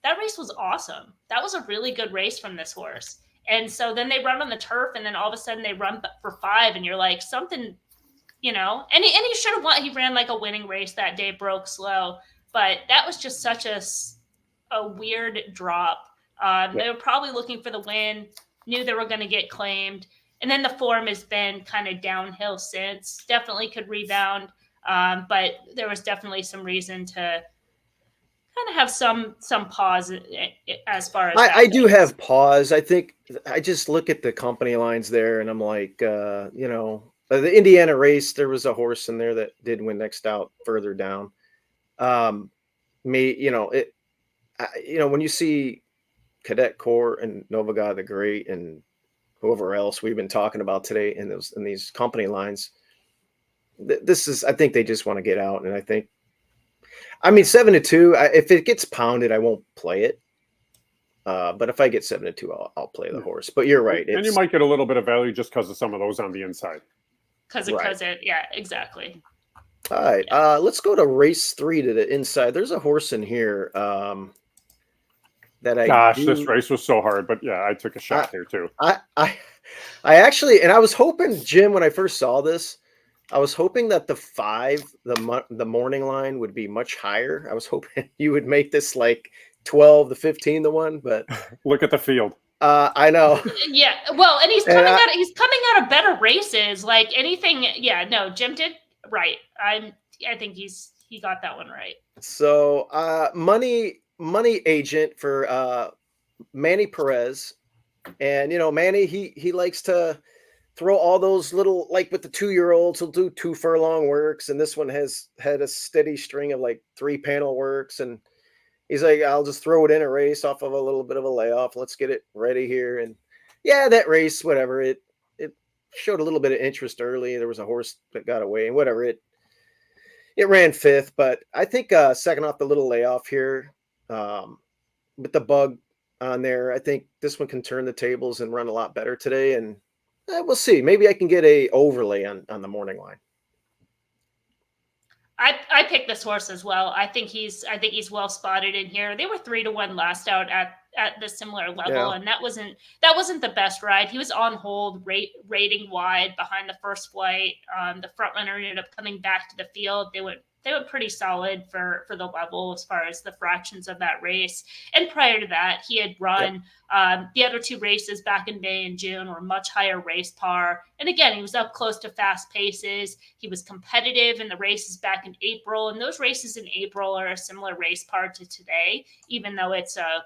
that race was awesome. That was a really good race from this horse. And so then they run on the turf, and then all of a sudden they run for 5, and you're like, something, and he should have won. He ran like a winning race that day, broke slow, but that was just such a weird drop. They were probably looking for the win, knew they were going to get claimed. And then the form has been kind of downhill since. Definitely could rebound, but there was definitely some reason to kind of have some pause as far as I do have pause. I think I just look at the company lines there, and I'm like, the Indiana race, there was a horse in there that did win next out further down. When you see Cadet Corps and Novagod the Great and whoever else we've been talking about today in these company lines, I think they just want to get out. And I mean, 7-2, if it gets pounded, I won't play it. But if I get 7-2, I'll play the horse. But you're right. And you might get a little bit of value just because of some of those on the inside. Because yeah, exactly. All right. Let's go to race 3 to the inside. There's a horse in here this race was so hard, but yeah, I took a shot here too. I actually, and I was hoping, Jim, when I first saw this, I was hoping that the 5, the morning line would be much higher. I was hoping you would make this like 12 to 15 to 1, but look at the field. I know. Yeah. Well, and he's coming out of better races. Like anything. Yeah. No, Jim did right. I think he got that one right. So, money agent for Manny Perez And Manny, he likes to throw all those little, like with the 2-year-olds, he'll do 2 furlong works, and this one has had a steady string of like 3 panel works, and he's like, I'll just throw it in a race off of a little bit of a layoff. Let's get it ready here. And yeah, that race, whatever, it showed a little bit of interest early. There was a horse that got away, and whatever, it ran 5th, but I think second off the little layoff here, with the bug on there, I think this one can turn the tables and run a lot better today. And we'll see. Maybe I can get a overlay on the morning line. I picked this horse as well. I think he's well spotted in here. They were 3-1 last out at the similar level, and that wasn't the best ride. He was on hold, rating wide behind the first flight. The front runner ended up coming back to the field. They went pretty solid for the level as far as the fractions of that race. And prior to that, he had run the other 2 races back in May and June were much higher race par. And again, he was up close to fast paces. He was competitive in the races back in April. And those races in April are a similar race par to today, even though it's a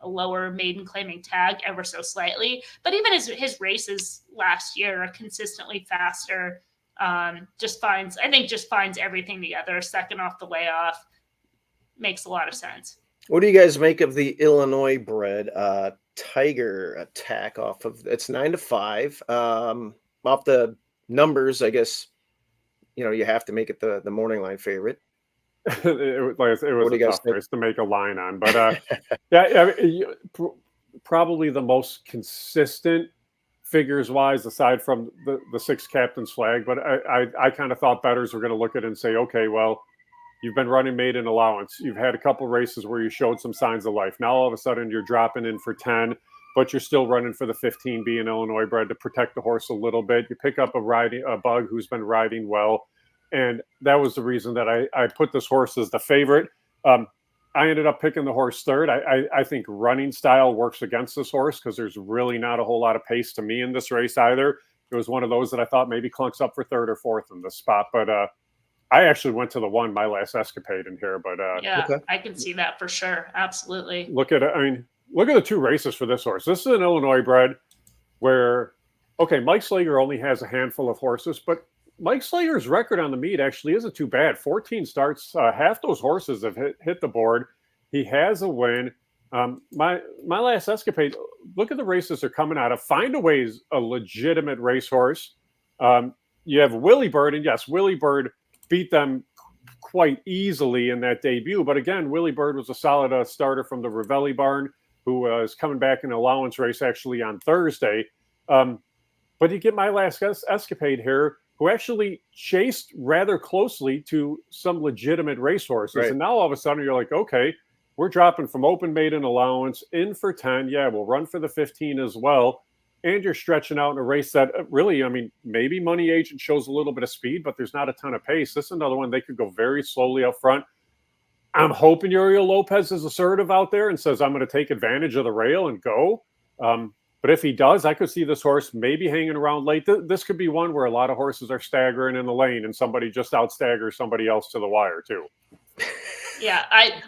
lower maiden claiming tag ever so slightly. But even his races last year are consistently faster. Just finds everything together. Second off the layoff, makes a lot of sense. What do you guys make of the Illinois bred Tiger Attack off of, it's 9-5, off the numbers? I guess you have to make it the morning line favorite. it was a tough race to make a line on, but yeah, probably the most consistent figures wise, aside from the 6 captain's flag. But I kind of thought bettors were going to look at it and say, okay, well, you've been running maiden allowance. You've had a couple races where you showed some signs of life. Now all of a sudden you're dropping in for 10, but you're still running for the 15 being Illinois bred to protect the horse a little bit. You pick up a bug who's been riding well. And that was the reason that I put this horse as the favorite. I ended up picking the horse third. I think running style works against this horse because there's really not a whole lot of pace to me in this race either. It was one of those that I thought maybe clunks up for 3rd or 4th in this spot. But I actually went to the 1, My Last Escapade in here. But okay. I can see that for sure. Absolutely. Look at the 2 races for this horse. This is an Illinois bred where, okay, Mike Slager only has a handful of horses, but Mike Slager's record on the meet actually isn't too bad. 14 starts, half those horses have hit the board. He has a win. My Last Escapade, look at the races they're coming out of. Find a Way's a legitimate racehorse. You have Willie Bird, and yes, Willie Bird beat them quite easily in that debut. But again, Willie Bird was a solid starter from the Ravelli barn, who is coming back in an allowance race actually on Thursday. But you get My Last Escapade here, who actually chased rather closely to some legitimate racehorses. Right. And now all of a sudden you're like, okay, we're dropping from open maiden allowance in for 10. Yeah, we'll run for the 15 as well. And you're stretching out in a race that really, maybe Money Agent shows a little bit of speed, but there's not a ton of pace. This is another one they could go very slowly up front. I'm hoping Uriel Lopez is assertive out there and says, I'm going to take advantage of the rail and go. But if he does, I could see this horse maybe hanging around late. This could be one where a lot of horses are staggering in the lane and somebody just out staggers somebody else to the wire too. Yeah, I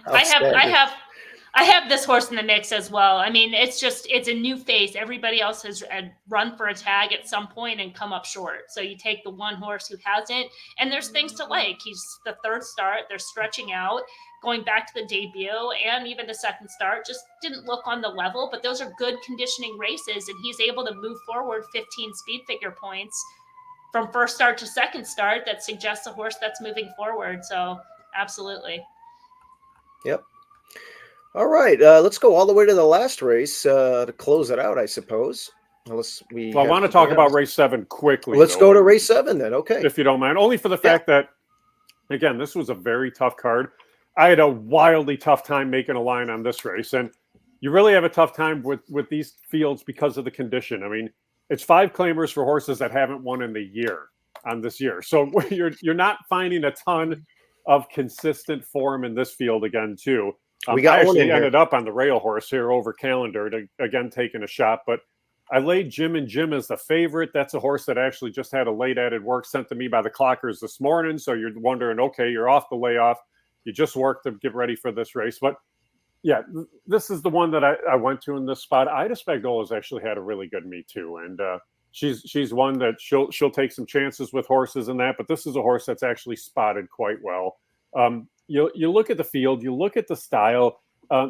have this horse in the mix as well. It's a new face. Everybody else has run for a tag at some point and come up short. So you take the one horse who hasn't, and there's things to like. He's the 3rd start. They're stretching out. Going back to the debut and even the 2nd start, just didn't look on the level, but those are good conditioning races, and he's able to move forward 15 speed figure points from 1st start to 2nd start. That suggests a horse that's moving forward. So absolutely. Yep. All right. Let's go all the way to the last race to close it out, I suppose. I want to talk about race 7 quickly. Let's go to race 7 then. Okay. If you don't mind, only for the fact that, again, this was a very tough card. I had a wildly tough time making a line on this race, and you really have a tough time with these fields because of the condition. It's 5 claimers for horses that haven't won in the year on this year. So you're not finding a ton of consistent form in this field again, too. I actually ended up on the rail horse here over Calendar to, again, taking a shot, but I laid Jim and Jim as the favorite. That's a horse that actually just had a late added work sent to me by the clockers this morning. So you're wondering, okay, you're off the layoff. You just worked to get ready for this race. But, Yeah, this is the one that I went to in this spot. Ida Spagnola's actually had a really good meet too, and she's one that she'll take some chances with horses and that. But this is a horse that's actually spotted quite well. You look at the field, you look at the style.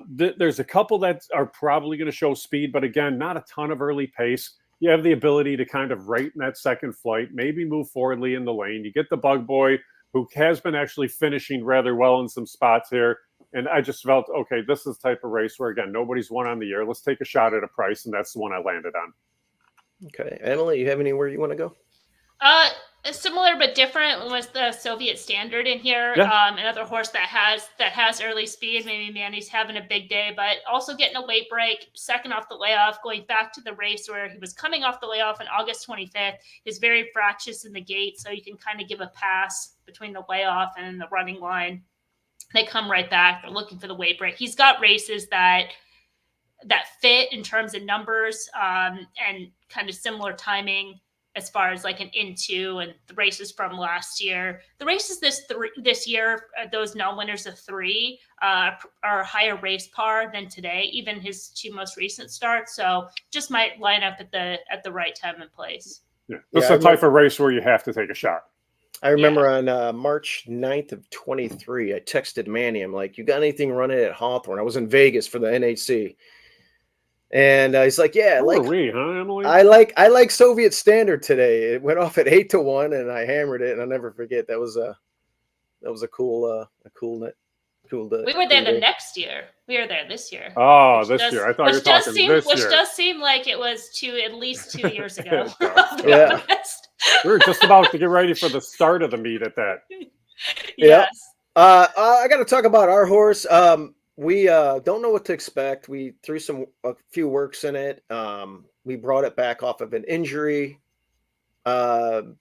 There's a couple that are probably going to show speed, but again, not a ton of early pace. You have the ability to kind of rate in that second flight, maybe move forwardly in the lane. You get the Bug Boy, who has been actually finishing rather well in some spots here. And I just felt, okay, this is the type of race where, again, nobody's won on the year. Let's take a shot at a price, and that's the one I landed on. Okay. Emily, you have anywhere you want to go? Similar but different was the Soviet Standard in here. Yeah. Another horse that has early speed. Maybe Manny's having a big day, but also getting a weight break, second off the layoff, going back to the race where he was coming off the layoff on August 25th. He's very fractious in the gate, so you can kind of give a pass between the layoff and the running line. They come right back. They're looking for the weight break. He's got races that fit in terms of numbers and kind of similar timing as far as like an into and the races from last year. The races this year, those non-winners of 3 are higher race par than today, even his 2 most recent starts. So just might line up at the right time and place. Yeah, this is a type of race where you have to take a shot. I remember on March 9th of 23, I texted Manny. I'm like, you got anything running at Hawthorne? I was in Vegas for the NHC. And he's like, yeah, Who are we, huh, Emily? I like Soviet Standard today. It went off at 8-1 and I hammered it. And I'll never forget. That was a cool day. We were there the next year. We were there this year. Oh, year. I thought you were talking this year. Which does seem like it was at least 2 years ago. Yeah. We were just about to get ready for the start of the meet at that. Yes. I got to talk about our horse. We don't know what to expect. We threw a few works in it. We brought it back off of an injury. Who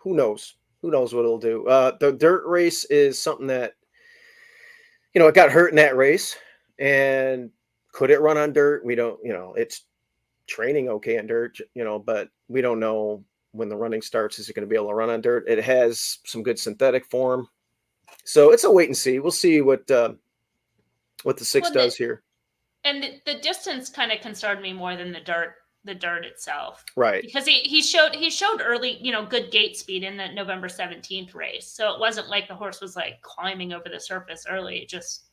knows? Who knows what it'll do? The dirt race is something that, it got hurt in that race. And could it run on dirt? We don't, it's training okay on dirt, but we don't know when the running starts. Is it going to be able to run on dirt? It has some good synthetic form. So it's a wait and see. We'll see what the 6 does here. And the distance kind of concerned me more than the dirt itself. Right. Because he showed early, good gate speed in the November 17th race. So it wasn't like the horse was like climbing over the surface early. It just,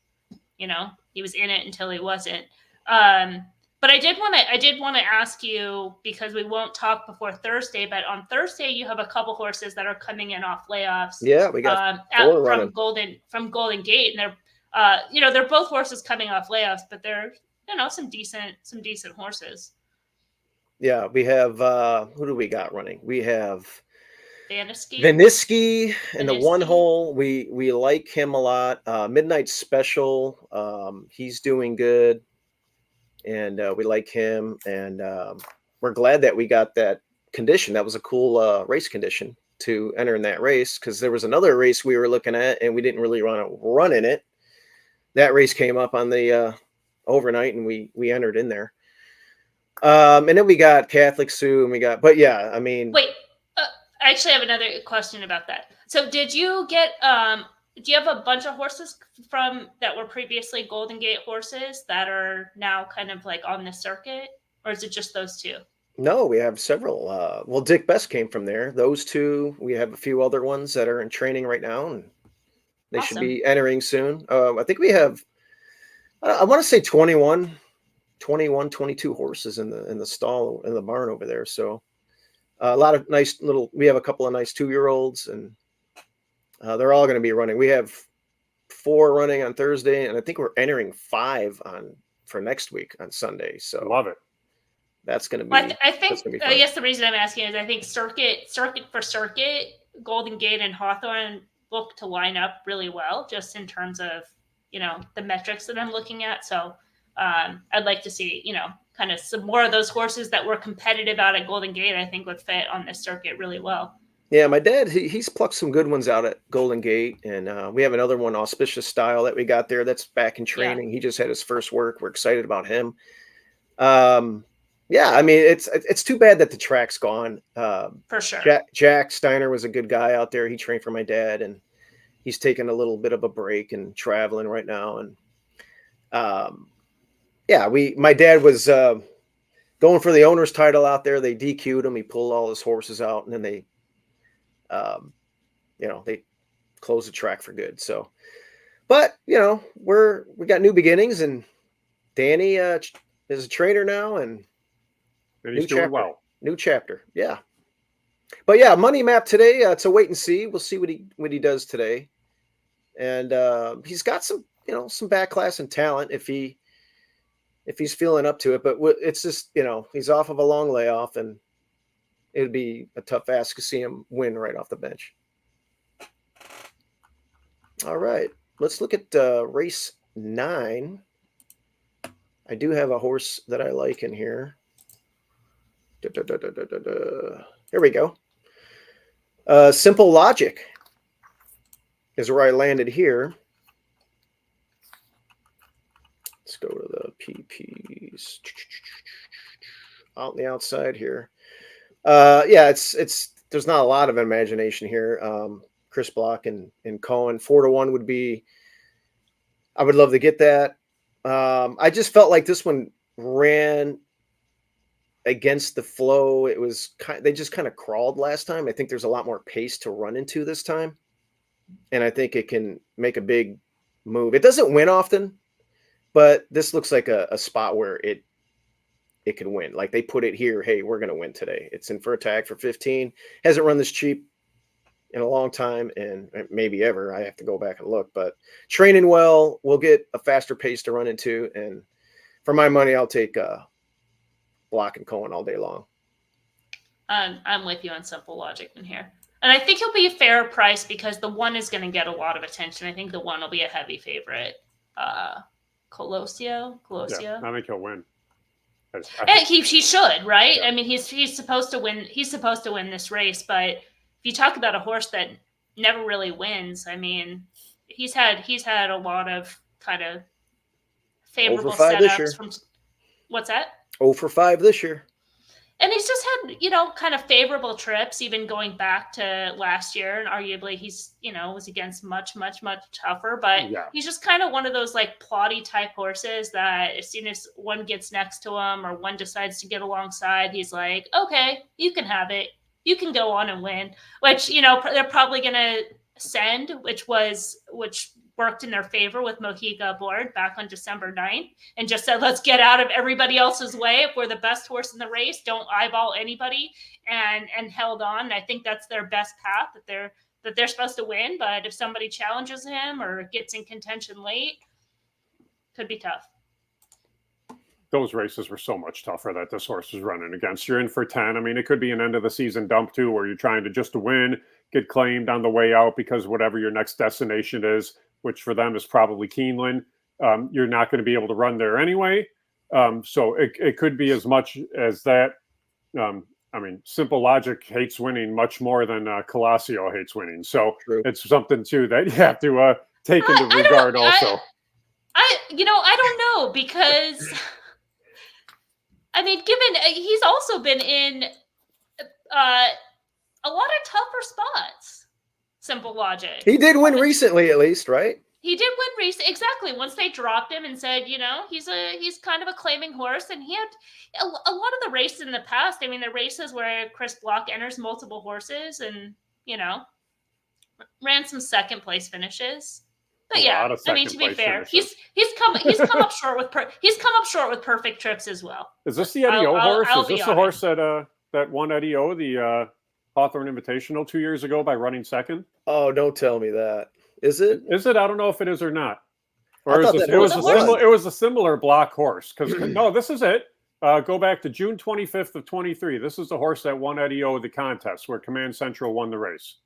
he was in it until he wasn't. But I did want to ask you, because we won't talk before Thursday, but on Thursday you have a couple horses that are coming in off layoffs. Yeah, we got 4 running from Golden Gate, and they're they're both horses coming off layoffs, but they're some decent horses. Yeah, we have who do we got running? We have Vaniski in the 1 hole. We like him a lot. Midnight Special, he's doing good. And we like him, and we're glad that we got that condition. That was a cool race condition to enter in that race, because there was another race we were looking at, and we didn't really run in it. That race came up on the overnight, and we entered in there. And then we got Catholic Sue, and wait, I actually have another question about that. So did you get do you have a bunch of horses that were previously Golden Gate horses that are now kind of like on the circuit, or is it just those 2? No, we have several. Well, Dick Best came from there. Those 2. We have a few other ones that are in training right now, and they should be entering soon. I think we have, I want to say 21, 22 horses in the stall, in the barn over there. So a lot of nice we have a couple of nice 2-year-olds, and they're all going to be running. We have 4 running on Thursday, and I think we're entering 5 for next week on Sunday. So love it. That's going to be. Well, I guess the reason I'm asking is I think circuit for circuit, Golden Gate and Hawthorne look to line up really well, just in terms of the metrics that I'm looking at. So I'd like to see kind of some more of those horses that were competitive out at Golden Gate. I think would fit on this circuit really well. Yeah, my dad, he's plucked some good ones out at Golden Gate, and we have another one, Auspicious Style, that we got there that's back in training. Yeah. He just had his first work. We're excited about him. It's too bad that the track's gone. For sure. Jack Steiner was a good guy out there. He trained for my dad, and he's taking a little bit of a break and traveling right now. And Yeah, my dad was going for the owner's title out there. They DQ'd him. He pulled all his horses out, and then they closed the track for good. So, but we got new beginnings, and Danny is a trainer now, and he's doing well. New chapter, yeah. But yeah, money map today. It's a wait and see. We'll see what he does today, and he's got some some back class and talent if he's feeling up to it. But it's just he's off of a long layoff, and it'd be a tough ask to see him win right off the bench. All right, let's look at race 9. I do have a horse that I like in here. Here we go. Simple Logic is where I landed here. Let's go to the PPs. Out on the outside here. Yeah, it's there's not a lot of imagination here. Chris Block and Cohen. 4-1 would be. I would love to get that. I just felt like this one ran against the flow. It was they just kind of crawled last time. I think there's a lot more pace to run into this time, and I think it can make a big move. It doesn't win often, but this looks like a spot where it can win. Like they put it here. Hey, we're going to win today. It's in for a tag for 15. Hasn't run this cheap in a long time, and maybe ever. I have to go back and look, but training well, we'll get a faster pace to run into. And for my money, I'll take Block and Cohen all day long. I'm with you on Simple Logic in here. And I think he'll be a fair price because the 1 is going to get a lot of attention. I think the 1 will be a heavy favorite. Colosio? Yeah, I think he'll win. And he should, right? Yeah. I mean, he's supposed to win. He's supposed to win this race, but if you talk about a horse that never really wins, I mean, he's had a lot of kind of favorable setups from. What's that? 0 for 5 this year. And he's just had, kind of favorable trips, even going back to last year. And arguably he's, was against much, much, much tougher. But he's just kind of one of those like plotty type horses that as soon as one gets next to him or one decides to get alongside, he's like, okay, you can have it. You can go on and win, which, they're probably going to send, which worked in their favor with Mojica aboard back on December 9th and just said, let's get out of everybody else's way. If we're the best horse in the race, don't eyeball anybody, and held on. I think that's their best path that they're supposed to win. But if somebody challenges him or gets in contention late, could be tough. Those races were so much tougher that this horse was running against. You're in for 10. I mean, it could be an end of the season dump too, where you're trying to just to win, get claimed on the way out because whatever your next destination is, which for them is probably Keeneland, you're not going to be able to run there anyway. So it could be as much as that. I mean, Simple Logic hates winning much more than Colosio hates winning. So it's something too that you have to take into regard also. I don't know because I mean, given he's also been in a lot of tougher spots. Simple Logic. He did win recently, at least, right? He did win recently, exactly. Once they dropped him and said, he's kind of a claiming horse, and he had a lot of the races in the past. I mean, the races where Chris Block enters multiple horses, and ran some second place finishes. But yeah, I mean, to be fair, finishes. he's come up short with perfect trips as well. Is this the Eddie O horse? Is this the horse that won Eddie O the Hawthorne Invitational 2 years ago by running second? Oh, don't tell me that. Is it? Is it? I don't know if it is or not. Or it was a similar block horse. Because no, this is it. Go back to June 25th of 23. This is the horse that won Eddie O the contest where Command Central won the race.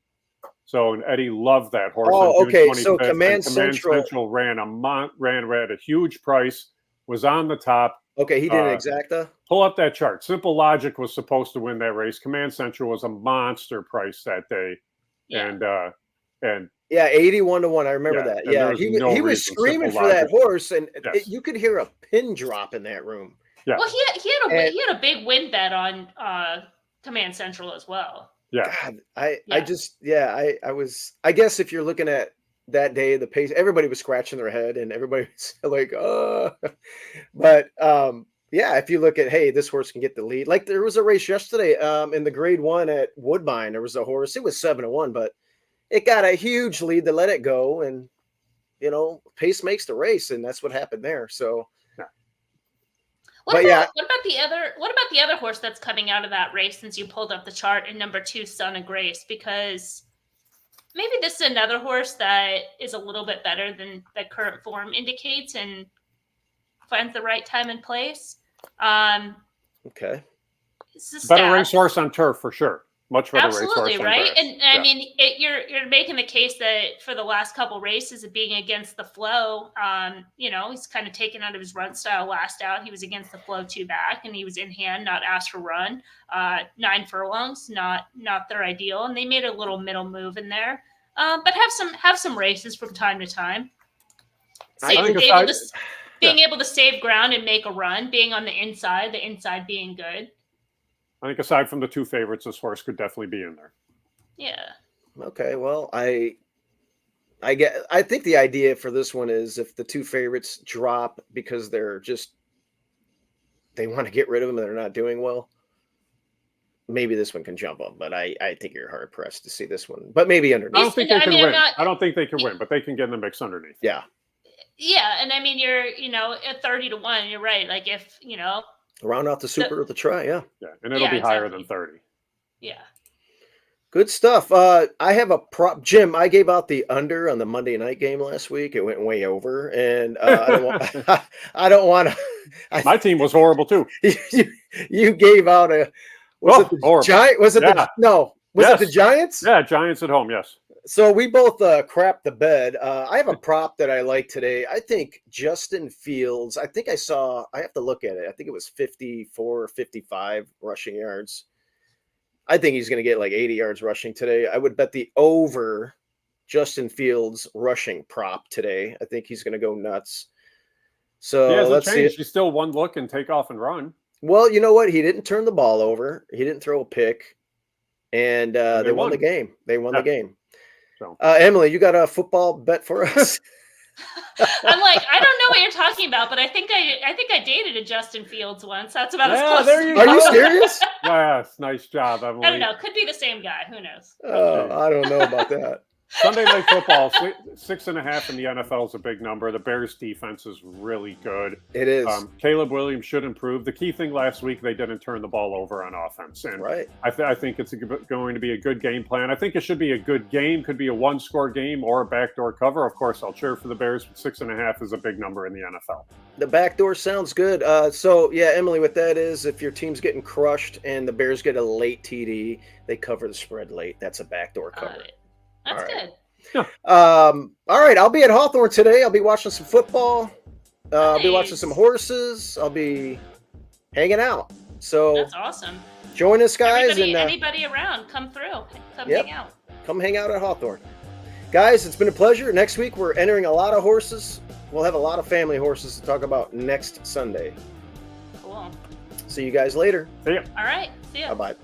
So and Eddie loved that horse. Oh, on June 25th, so Command Central ran at a huge price, was on the top. Okay, he did an exacta. Pull up that chart. Simple Logic was supposed to win that race. Command Central was a monster price that day, and yeah, 81-1. I remember that. Yeah, he was screaming for that horse, and you could hear a pin drop in that room. Yeah. Well, he had a big win bet on Command Central as well. Yeah. God, I guess if you're looking at that day. The pace, everybody was scratching their head, and everybody was like, "Oh," but yeah, if you look at, hey, this horse can get the lead. Like there was a race yesterday in the Grade 1 at Woodbine. There was a horse. It was 7-1, but it got a huge lead to let it go, and pace makes the race, and that's what happened there. So, what about the other horse that's coming out of that race? Since you pulled up the chart, in number 2, Son of Grace, because maybe this is another horse that is a little bit better than the current form indicates and finds the right time and place. Okay. Better racehorse on turf for sure. Much better Absolutely, racehorse on right? grass. And I mean, you're making the case that for the last couple races of being against the flow, he's kind of taken out of his run style last out. He was against the flow 2 back, and he was in hand, not asked for run. 9 furlongs, not their ideal, and they made a little middle move in there. But have some races from time to time. Being able to save ground and make a run, being on the inside being good. I think aside from the 2 favorites, this horse could definitely be in there. Yeah. Okay. Well, I think the idea for this one is if the 2 favorites drop because they want to get rid of them and they're not doing well, maybe this one can jump up. But I think you're hard pressed to see this one. But maybe underneath. I don't think they can win. I don't think they can win, but they can get in the mix underneath. Yeah. Yeah, and I mean you're at 30-1. You're right. Like if round out the super of the try, yeah, and it'll be higher than 30. Yeah, good stuff. I have a prop, Jim. I gave out the under on the Monday night game last week. It went way over, and I don't want to. My team was horrible too. You gave out a it the Giant? Was it it the Giants? Yeah, Giants at home. Yes. So we both crapped the bed. I have a prop that I like today. I think Justin Fields, I have to look at it. I think it was 54, 55 rushing yards. I think he's going to get like 80 yards rushing today. I would bet the over Justin Fields rushing prop today. I think he's going to go nuts. So let's see. He's still one look and take off and run. Well, you know what? He didn't turn the ball over. He didn't throw a pick. And they won the game. They won the game. So, Emily, you got a football bet for us? I'm like, I don't know what you're talking about, but I think I dated a Justin Fields once. That's about as close. Are you serious? Yes, nice job, Emily. I don't know. Could be the same guy. Who knows? I don't know about that. Sunday Night Football, 6.5 in the NFL is a big number. The Bears' defense is really good. It is. Caleb Williams should improve. The key thing last week, they didn't turn the ball over on offense. And right. I think it's going to be a good game plan. I think it should be a good game. Could be a 1-score game or a backdoor cover. Of course, I'll cheer for the Bears, but 6.5 is a big number in the NFL. The backdoor sounds good. So, yeah, Emily, what that is, if your team's getting crushed and the Bears get a late TD, they cover the spread late. That's a backdoor cover. That's good. Yeah. All right. I'll be at Hawthorne today. I'll be watching some football. I'll be watching some horses. I'll be hanging out. So that's awesome. Join us, guys. Anybody around, come through. Hang out. Come hang out at Hawthorne. Guys, it's been a pleasure. Next week, we're entering a lot of horses. We'll have a lot of family horses to talk about next Sunday. Cool. See you guys later. See ya. All right. See ya. Bye-bye.